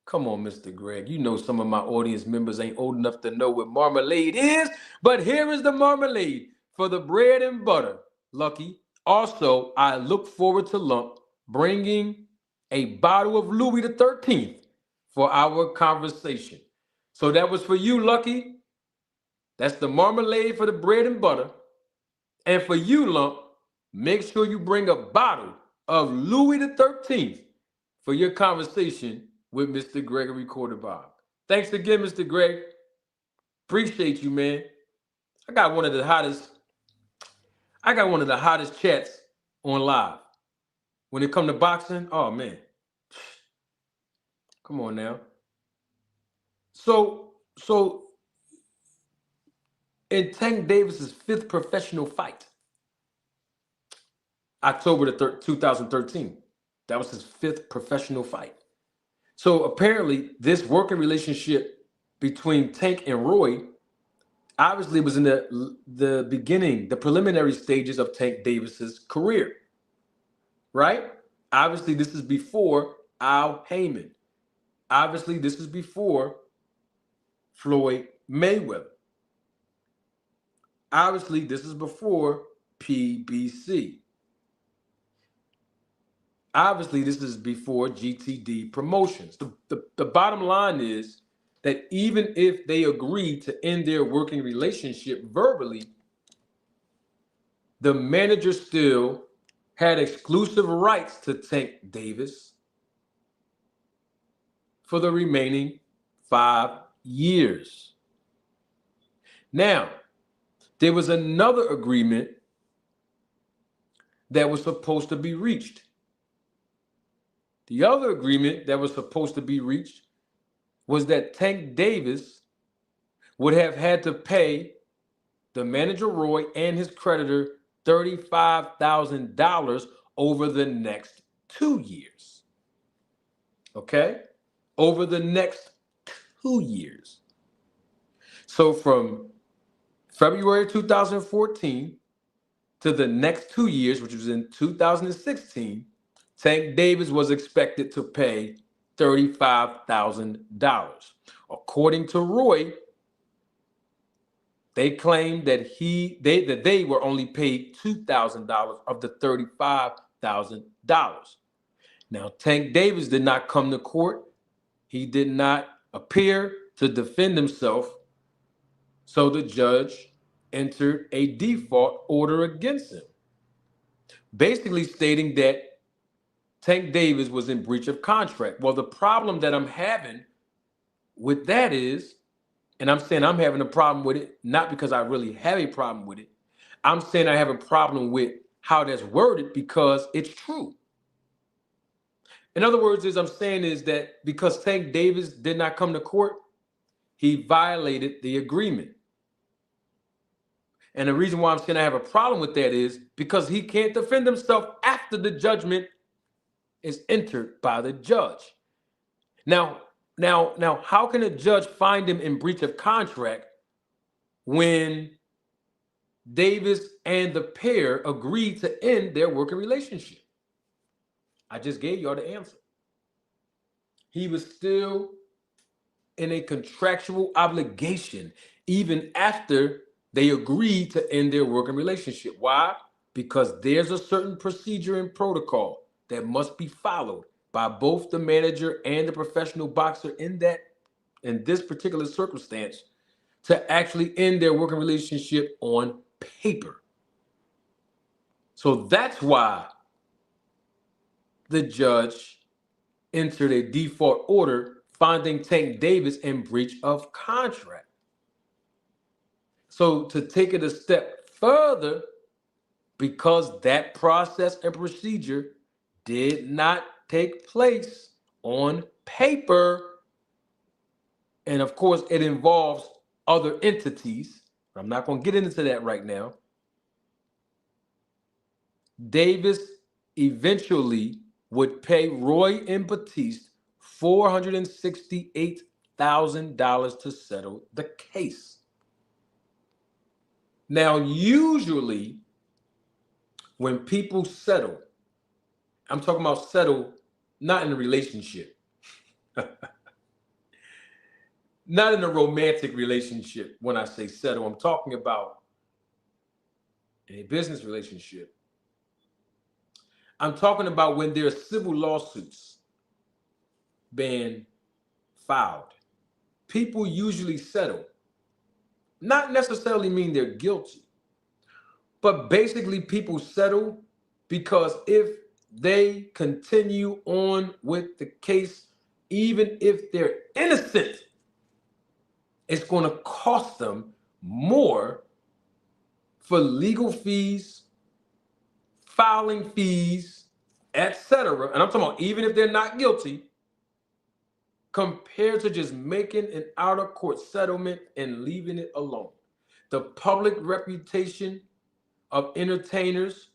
Come on, Mr. Greg. You know some of my audience members ain't old enough to know what marmalade is, but here is the marmalade for the bread and butter, Lucky. Also, I look forward to Lump bringing a bottle of Louis XIII for our conversation. So that was for you, Lucky. That's the marmalade for the bread and butter. And for you, Lump, make sure you bring a bottle of Louis XIII for your conversation with Mr. Gregory Quarterback. Thanks again, Mr. Greg. Appreciate you, man. I got one of the hottest chats on live. When it comes to boxing, oh man. Come on now. So in Tank Davis's 5th professional fight, October 2013, that was his 5th professional fight. So apparently, this working relationship between Tank and Roy obviously was in the beginning, the preliminary stages of Tank Davis's career, right? Obviously, this is before Al Heyman. Obviously, this is before Floyd Mayweather. Obviously, this is before PBC. Obviously, this is before GTD Promotions. The bottom line is that even if they agreed to end their working relationship verbally, the manager still had exclusive rights to Tank Davis for the remaining 5 years. Now, there was another agreement that was supposed to be reached. The other agreement that was supposed to be reached was that Tank Davis would have had to pay the manager Roy and his creditor $35,000 over the next 2 years. Okay? Over the next 2 years. So from February 2014 to the next 2 years, which was in 2016, Tank Davis was expected to pay $35,000. According to Roy, they claimed that they were only paid $2,000 of the $35,000. Now, Tank Davis did not come to court. He did not appear to defend himself. So the judge entered a default order against him, basically stating that Tank Davis was in breach of contract. Well, the problem that I'm having with that is, and I'm saying I'm having a problem with it, not because I really have a problem with it. I'm saying I have a problem with how that's worded because it's true. In other words, I'm saying is that because Tank Davis did not come to court, he violated the agreement. And the reason why I'm saying I have a problem with that is because he can't defend himself after the judgment is entered by the judge. Now, how can a judge find him in breach of contract when Davis and the pair agreed to end their working relationship? I just gave y'all the answer. He was still in a contractual obligation even after they agreed to end their working relationship. Why? Because there's a certain procedure and protocol that must be followed by both the manager and the professional boxer in this particular circumstance to actually end their working relationship on paper. So that's why the judge entered a default order finding Tank Davis in breach of contract. So to take it a step further, because that process and procedure did not take place on paper, and of course it involves other entities, but I'm not going to get into that right now. Davis eventually would pay Roy and Batiste $468,000 to settle the case. Now, usually when people settle, I'm talking about settle, not in a relationship, not in a romantic relationship. When I say settle, I'm talking about in a business relationship. I'm talking about when there are civil lawsuits being filed. People usually settle. Not necessarily mean they're guilty, but basically people settle because if they continue on with the case, even if they're innocent, it's going to cost them more for legal fees, filing fees, etc. And I'm talking about even if they're not guilty, compared to just making an out-of-court settlement and leaving it alone. The public reputation of entertainers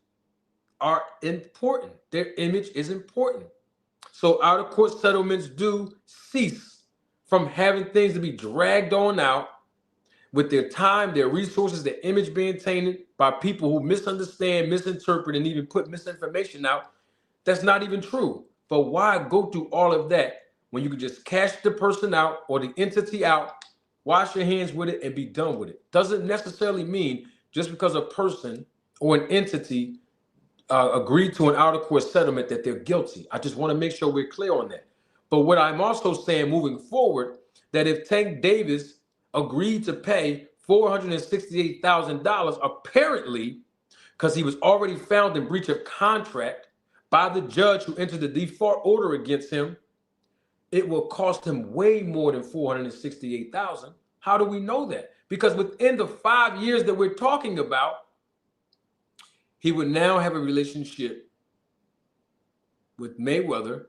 are important. Their image is important. So out-of-court settlements do cease from having things to be dragged on out with their time, their resources, their image being tainted by people who misunderstand, misinterpret, and even put misinformation out. That's not even true. But why go through all of that when you can just cash the person out or the entity out, wash your hands with it, and be done with it? Doesn't necessarily mean just because a person or an entity agreed to an out-of-court settlement that they're guilty. I just want to make sure we're clear on that. But what I'm also saying moving forward, that if Tank Davis agreed to pay $468,000, apparently, because he was already found in breach of contract by the judge who entered the default order against him, it will cost him way more than $468,000. How do we know that? Because within the 5 years that we're talking about, he would now have a relationship with Mayweather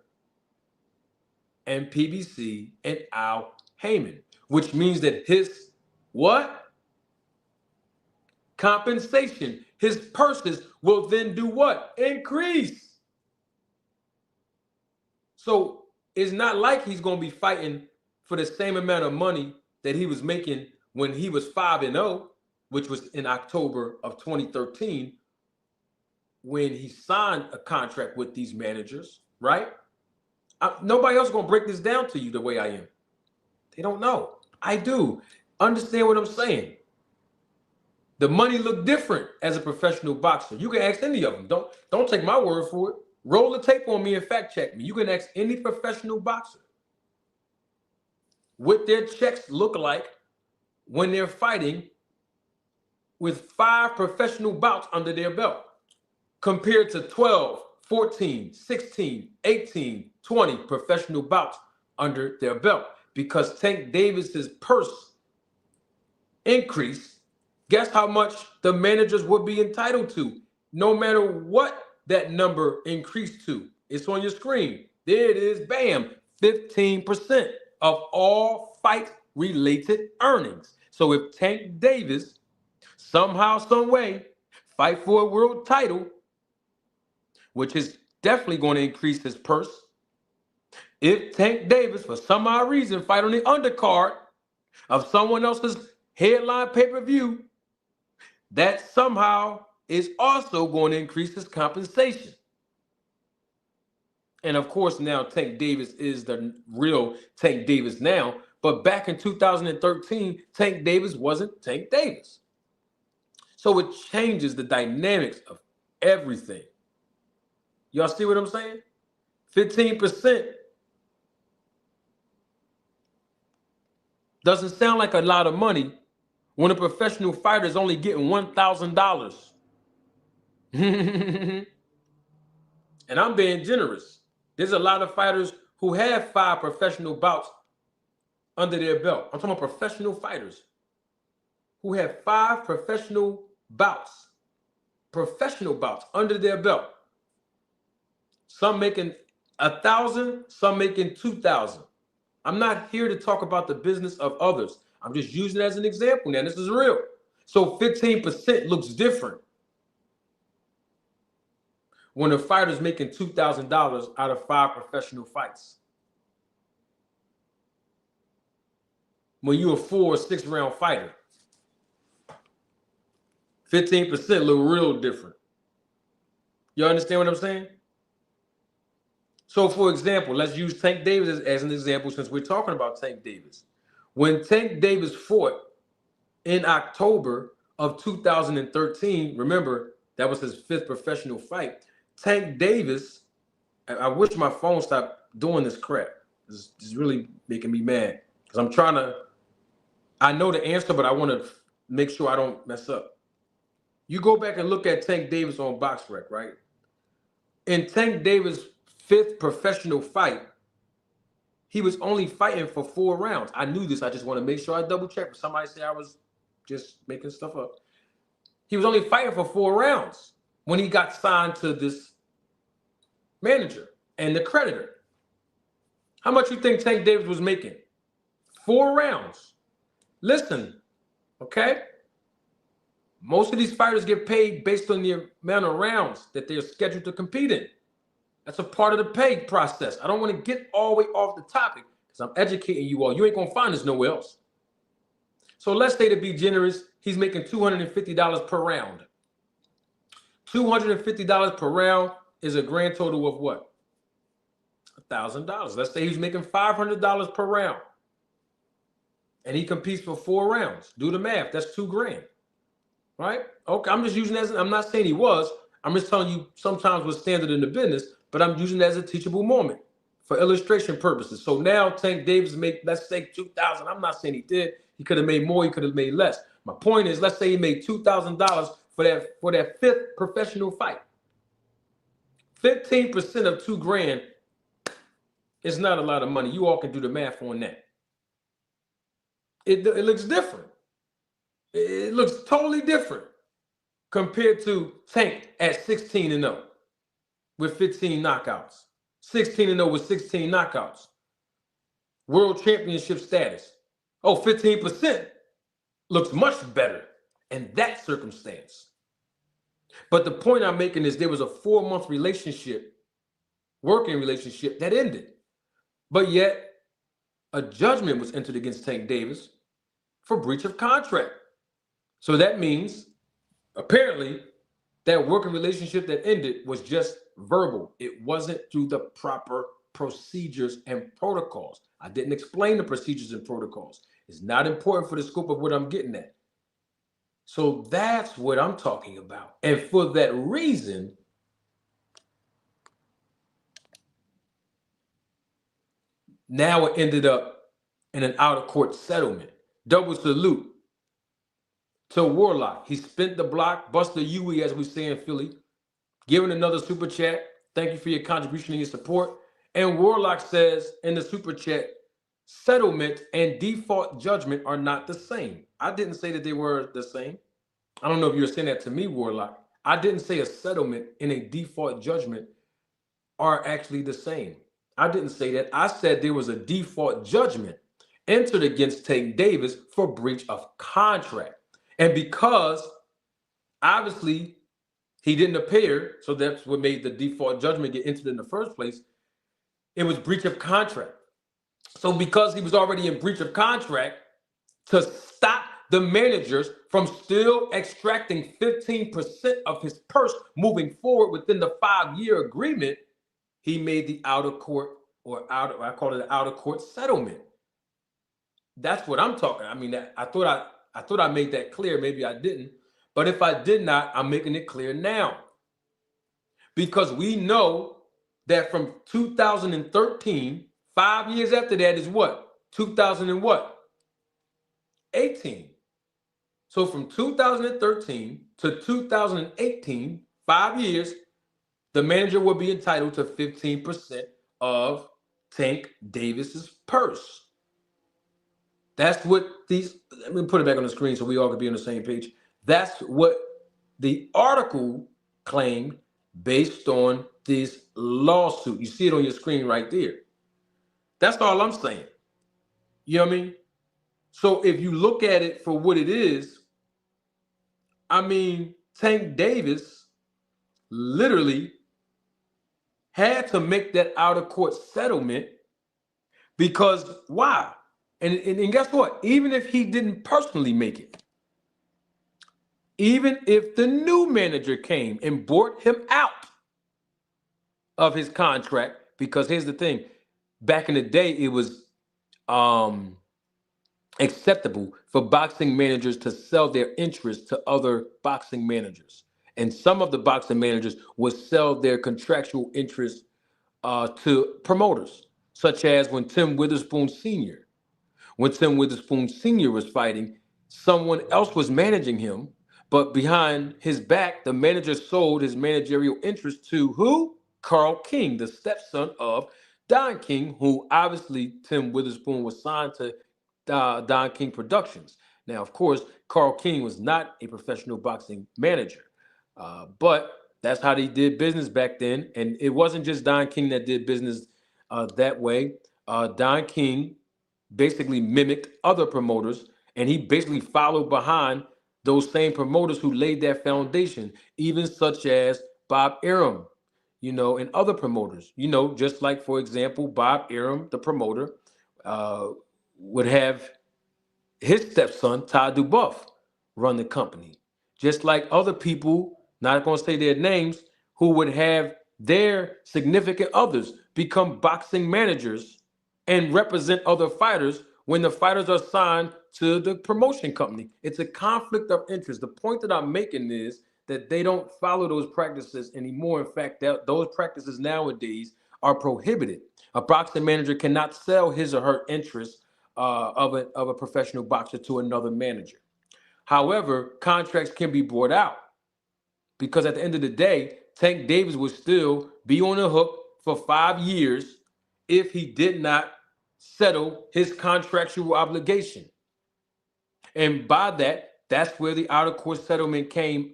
and PBC and Al Heyman, which means that his what? Compensation, his purses will then do what? Increase. So it's not like he's going to be fighting for the same amount of money that he was making when he was 5-0, which was in October of 2013, when he signed a contract with these managers, right? Nobody else is going to break this down to you the way I am. They don't know. I do. Understand what I'm saying? The money look different as a professional boxer. You can ask any of them. Don't take my word for it. Roll the tape on me and fact check me. You can ask any professional boxer what their checks look like when they're fighting with 5 professional bouts under their belt compared to 12, 14, 16, 18, 20 professional bouts under their belt. Because Tank Davis's purse increased, guess how much the managers would be entitled to, no matter what that number increased to. It's on your screen. There it is. Bam. 15% of all fight-related earnings. So if Tank Davis somehow, some way, fight for a world title, which is definitely going to increase his purse. If Tank Davis, for some odd reason, fight on the undercard of someone else's headline pay-per-view, that somehow is also going to increase his compensation. And of course, now Tank Davis is the real Tank Davis now. But back in 2013, Tank Davis wasn't Tank Davis. So it changes the dynamics of everything. Y'all see what I'm saying? 15% doesn't sound like a lot of money when a professional fighter is only getting $1,000. And I'm being generous. There's a lot of fighters who have 5 professional bouts under their belt. I'm talking about professional fighters who have 5 professional bouts under their belt. Some making 1,000, some making 2,000. I'm not here to talk about the business of others. I'm just using it as an example now. This is real. So 15% looks different when a fighter's making $2,000 out of 5 professional fights. When you're a 4 or 6 round fighter, 15% look real different. You understand what I'm saying? So, for example, let's use Tank Davis as an example since we're talking about Tank Davis. When Tank Davis fought in October of 2013, remember, that was his 5th professional fight. Tank Davis, I wish my phone stopped doing this crap. This is really making me mad because I know the answer, but I want to make sure I don't mess up. You go back and look at Tank Davis on BoxRec, right? In Tank Davis' 5th professional fight, he was only fighting for 4 rounds. I knew this. I just want to make sure I double check. Somebody say I was just making stuff up. He was only fighting for 4 rounds when he got signed to this manager and the creditor. How much you think Tank Davis was making? 4 rounds. Listen, okay? Most of these fighters get paid based on the amount of rounds that they're scheduled to compete in. That's a part of the pay process. I don't want to get all the way off the topic because I'm educating you all. You ain't going to find this nowhere else. So let's say, to be generous, he's making $250 per round. $250 per round is a grand total of what? $1,000. Let's say he's making $500 per round. And he competes for 4 rounds. Do the math. That's $2,000. Right? Okay, I'm just using that I'm not saying he was. I'm just telling you sometimes what's standard in the business, but I'm using it as a teachable moment for illustration purposes. So now Tank Davis make, let's say, $2,000. I'm not saying he did. He could have made more. He could have made less. My point is, let's say he made $2,000 for that 5th professional fight. 15% of $2,000 is not a lot of money. You all can do the math on that. It looks different. It looks totally different compared to Tank at 16-0 with 15 knockouts. 16-0 with 16 knockouts. World championship status. Oh, 15% looks much better in that circumstance. But the point I'm making is there was a 4-month relationship, working relationship, that ended. But yet, a judgment was entered against Tank Davis for breach of contract. So that means, apparently, that working relationship that ended was just verbal. It wasn't through the proper procedures and protocols. I didn't explain the procedures and protocols. It's not important for the scope of what I'm getting at. So that's what I'm talking about. And for that reason, now it ended up in an out-of-court settlement. Double salute to Warlock. He spent the block, Buster Huey, as we say in Philly, giving another super chat. Thank you for your contribution and your support. And Warlock says in the super chat, settlement and default judgment are not the same. I didn't say that they were the same. I don't know if you were saying that to me, Warlock. I didn't say a settlement and a default judgment are actually the same. I didn't say that. I said there was a default judgment entered against Tank Davis for breach of contract. And because obviously he didn't appear, so that's what made the default judgment get entered in the first place, it was breach of contract. So because he was already in breach of contract, to stop the managers from still extracting 15% of his purse moving forward within the 5-year agreement, he made the I call it an out-of-court settlement. That's what I'm talking. I mean, I thought I made that clear. Maybe I didn't. But if I did not, I'm making it clear now. Because we know that from 2013, 5 years after that is what? 2018. So from 2013 to 2018, 5 years, the manager will be entitled to 15% of Tank Davis's purse. That's what let me put it back on the screen so we all can be on the same page. That's what the article claimed based on this lawsuit. You see it on your screen right there. That's all I'm saying. You know what I mean? So if you look at it for what it is, I mean, Tank Davis literally had to make that out-of-court settlement because why? And guess what? Even if he didn't personally make it, even if the new manager came and bought him out of his contract, because here's the thing, back in the day, it was acceptable for boxing managers to sell their interest to other boxing managers. And some of the boxing managers would sell their contractual interest to promoters, such as when Tim Witherspoon Sr. When Tim Witherspoon Sr. was fighting, someone else was managing him, but behind his back, the manager sold his managerial interest to who? Carl King, the stepson of Don King, who obviously Tim Witherspoon was signed to Don King Productions. Now, of course, Carl King was not a professional boxing manager, but that's how they did business back then. And it wasn't just Don King that did business that way. Don King basically mimicked other promoters, and he basically followed behind those same promoters who laid that foundation, even such as Bob Arum, and other promoters, just like, for example, Bob Arum, the promoter, would have his stepson, Todd Dubuff, run the company. Just like other people, not going to say their names, who would have their significant others become boxing managers and represent other fighters when the fighters are signed to the promotion company. It's a conflict of interest. The point that I'm making is that they don't follow those practices anymore. In fact, those practices nowadays are prohibited. A boxing manager cannot sell his or her interest of a professional boxer to another manager. However, contracts can be brought out because at the end of the day, Tank Davis would still be on the hook for 5 years if he did not settle his contractual obligation. And by that, That's where the out-of-court settlement came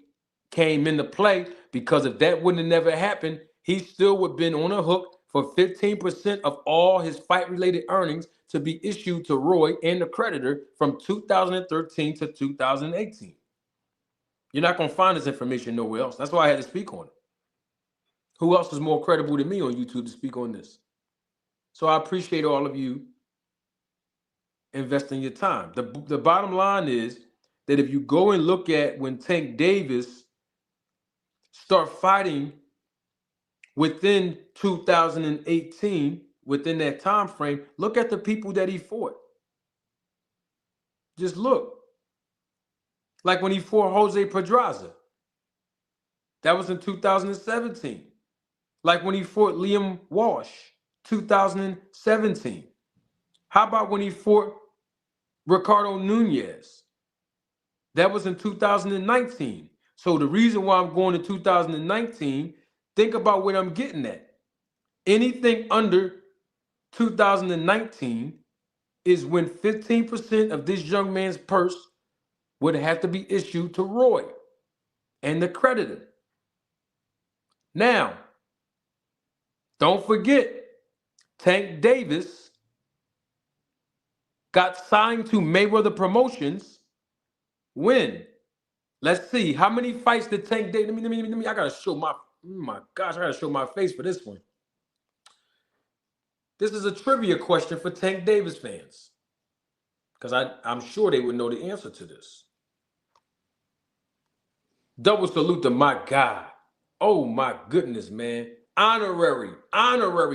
into play, because if that wouldn't have never happened, he still would have been on a hook for 15% of all his fight-related earnings to be issued to Roy and the creditor from 2013 to 2018. You're not going to find this information nowhere else. That's why I had to speak on it. Who else is more credible than me on YouTube to speak on this? So I appreciate all of you investing your time. The bottom line is that if you go and look at when Tank Davis start fighting within 2018, within that time frame, look at the people that he fought. Just look. Like when he fought Jose Pedraza. That was in 2017. Like when he fought Liam Walsh, 2017. How about when he fought Ricardo Nunez? That was in 2019. So the reason why I'm going to 2019, think about what I'm getting at. Anything under 2019 is when 15% of this young man's purse would have to be issued to Roy and the creditor. Now, don't forget, Tank Davis got signed to Mayweather Promotions when? Let's see, how many fights did Tank Davis? Let me. I gotta show I gotta show my face for this one. This is a trivia question for Tank Davis fans, because I'm sure they would know the answer to this. Double salute to my guy. Oh my goodness, man. Honorary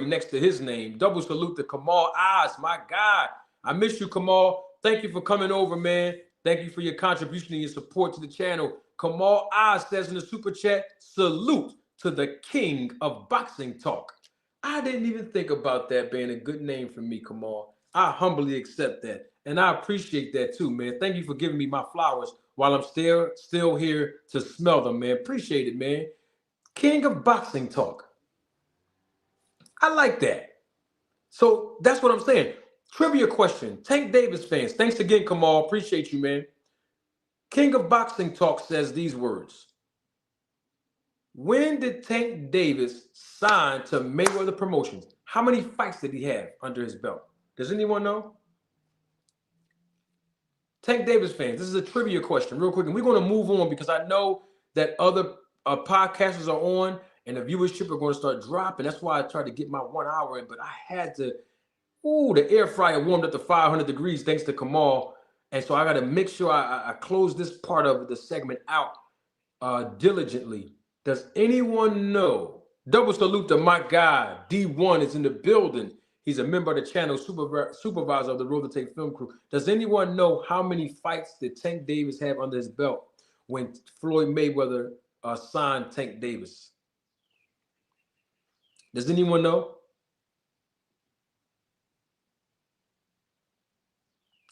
next to his name. Double salute to Kamal Oz, my guy. I miss you, Kamal. Thank you for coming over, man. Thank you for your contribution and your support to the channel. Kamal Oz says in the super chat, salute to the king of boxing talk. I didn't even think about that being a good name for me, Kamal. I humbly accept that. And I appreciate that too, man. Thank you for giving me my flowers while I'm still here to smell them, man. Appreciate it, man. King of boxing talk. I like that. So that's what I'm saying. Trivia question. Tank Davis fans. Thanks again, Kamal. Appreciate you, man. King of boxing talk says these words. When did Tank Davis sign to Mayweather Promotions? How many fights did he have under his belt? Does anyone know? Tank Davis fans, this is a trivia question real quick. And we're going to move on because I know that other podcasters are on and the viewership are going to start dropping. That's why I tried to get my 1 hour in, but I had to. The air fryer warmed up to 500 degrees thanks to Kamal. And so I got to make sure I close this part of the segment out diligently. Does anyone know? Double salute to my guy. D1 is in the building. He's a member of the channel, supervisor of the Road to Take film crew. Does anyone know how many fights did Tank Davis have under his belt when Floyd Mayweather signed Tank Davis? Does anyone know?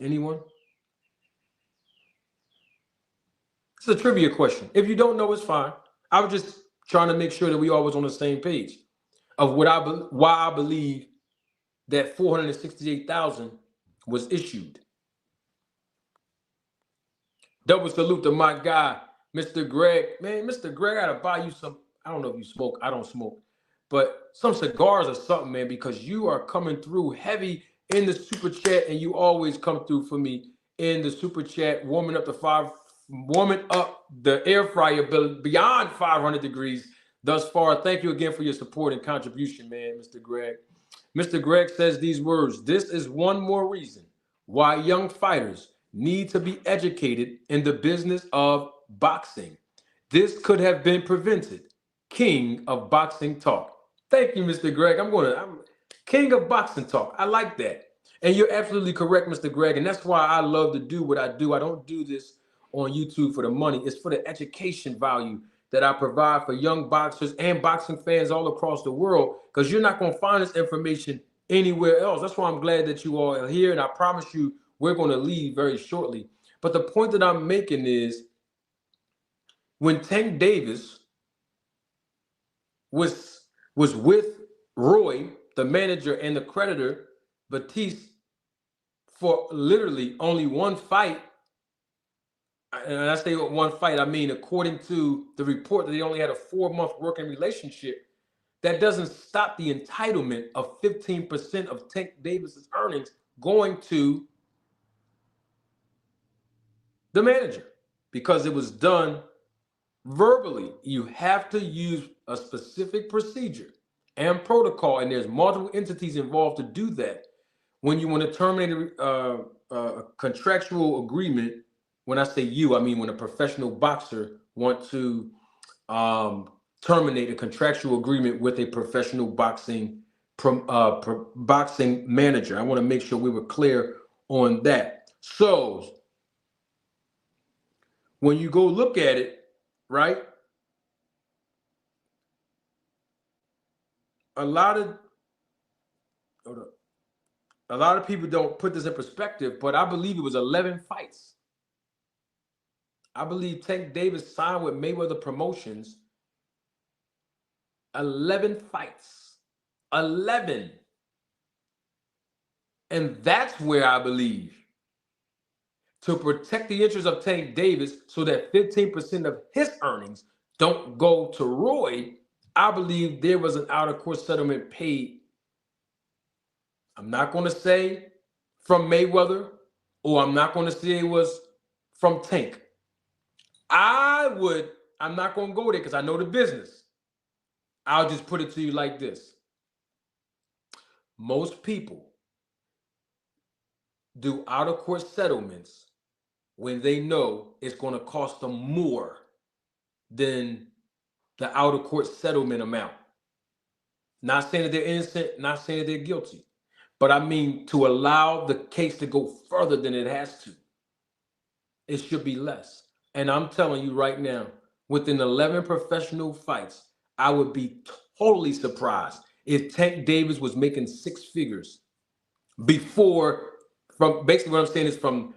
Anyone? It's a trivia question. If you don't know, it's fine. I was just trying to make sure that we always on the same page of why I believe that 468,000 was issued. Double salute to my guy, Mr. Greg. Man, Mr. Greg, I gotta buy you some. I don't know if you smoke. I don't smoke, but some cigars or something, man, because you are coming through heavy in the super chat, and you always come through for me in the super chat, warming up the air fryer beyond 500 degrees thus far. Thank you again for your support and contribution, man, Mr. Greg. Mr. Greg says these words. This is one more reason why young fighters need to be educated in the business of boxing. This could have been prevented. King of boxing talk. Thank you, Mr. Greg. I'm king of boxing talk. I like that. And you're absolutely correct, Mr. Greg. And that's why I love to do what I do. I don't do this on YouTube for the money. It's for the education value that I provide for young boxers and boxing fans all across the world, because you're not going to find this information anywhere else. That's why I'm glad that you all are here, and I promise you we're going to leave very shortly. But the point that I'm making is when Tank Davis was with Roy, the manager, and the creditor, Batiste, for literally only one fight, and I say one fight, I mean, according to the report that they only had a 4-month working relationship, that doesn't stop the entitlement of 15% of Tank Davis's earnings going to the manager because it was done verbally. You have to use a specific procedure and protocol, and there's multiple entities involved to do that. When you want to terminate a contractual agreement, when I say you, I mean when a professional boxer wants to terminate a contractual agreement with a professional boxing boxing manager. I want to make sure we were clear on that. So when you go look at it, right? A lot of people don't put this in perspective, but I believe it was 11 fights. I believe Tank Davis signed with Mayweather Promotions 11 fights. 11. And that's where I believe, to protect the interests of Tank Davis so that 15% of his earnings don't go to Roy, I believe there was an out-of-court settlement paid. I'm not going to say from Mayweather, or I'm not going to say it was from Tank. I'm not going to go there because I know the business. I'll just put it to you like this. Most people do out-of-court settlements when they know it's going to cost them more than the out-of-court settlement amount. Not saying that they're innocent, not saying that they're guilty, but I mean to allow the case to go further than it has to. It should be less. And I'm telling you right now, within 11 professional fights, I would be totally surprised if Tank Davis was making 6 figures before. From basically what I'm saying is from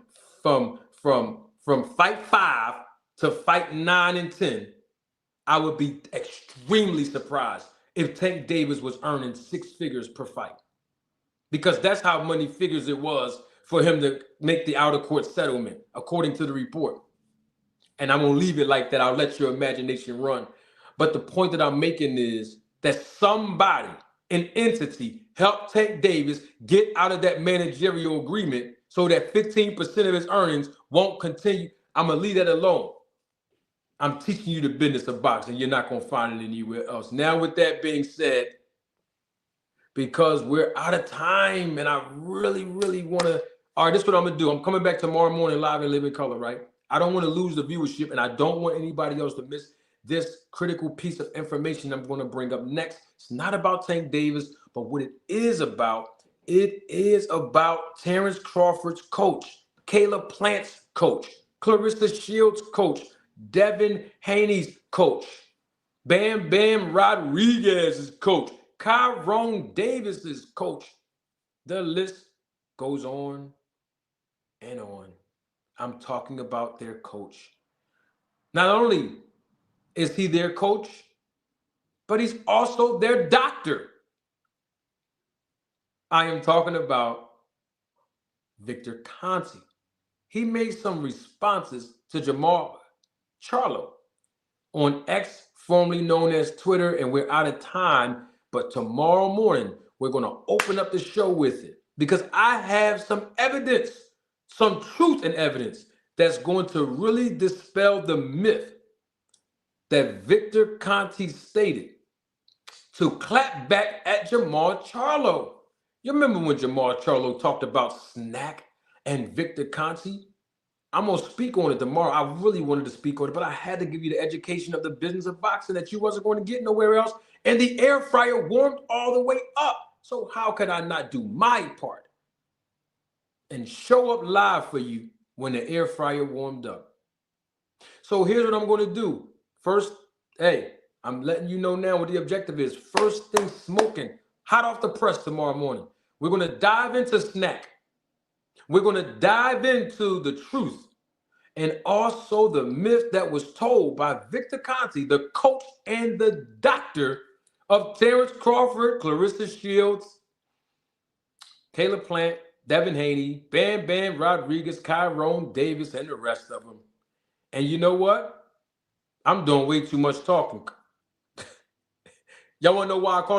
fight 5 to fight 9 and 10, I would be extremely surprised if Tank Davis was earning 6 figures per fight, because that's how many figures it was for him to make the out-of-court settlement, according to the report. And I'm going to leave it like that. I'll let your imagination run. But the point that I'm making is that somebody, an entity, helped Tank Davis get out of that managerial agreement so that 15% of his earnings won't continue. I'm going to leave that alone. I'm teaching you the business of boxing. You're not going to find it anywhere else. Now, with that being said, because we're out of time and I really, really want to, all right, this is what I'm going to do. I'm coming back tomorrow morning live in living color, right? I don't want to lose the viewership, and I don't want anybody else to miss this critical piece of information I'm going to bring up next. It's not about Tank Davis, but what it is about Terrence Crawford's coach, Caleb Plant's coach, Clarissa Shields' coach, Devin Haney's coach, Bam Bam Rodriguez's coach, Tyrone Davis's coach. The list goes on and on. I'm talking about their coach. Not only is he their coach, but he's also their doctor. I am talking about Victor Conte. He made some responses to Jamal Charlo on X, formerly known as Twitter, and we're out of time. But tomorrow morning, we're going to open up the show with it because I have some evidence, some truth and evidence that's going to really dispel the myth that Victor Conte stated to clap back at Jamal Charlo. You remember when Jamal Charlo talked about Snack and Victor Conte? I'm going to speak on it tomorrow. I really wanted to speak on it, but I had to give you the education of the business of boxing that you wasn't going to get nowhere else. And the air fryer warmed all the way up. So how could I not do my part and show up live for you when the air fryer warmed up? So here's what I'm going to do. First, hey, I'm letting you know now what the objective is. First thing smoking, hot off the press tomorrow morning. We're going to dive into Snack. We're going to dive into the truth and also the myth that was told by Victor Conte, the coach and the doctor of Terrence Crawford, Clarissa Shields, Caleb Plant, Devin Haney, Bam Bam Rodriguez, Tyrone Davis, and the rest of them. And you know what? I'm doing way too much talking. Y'all want to know why I call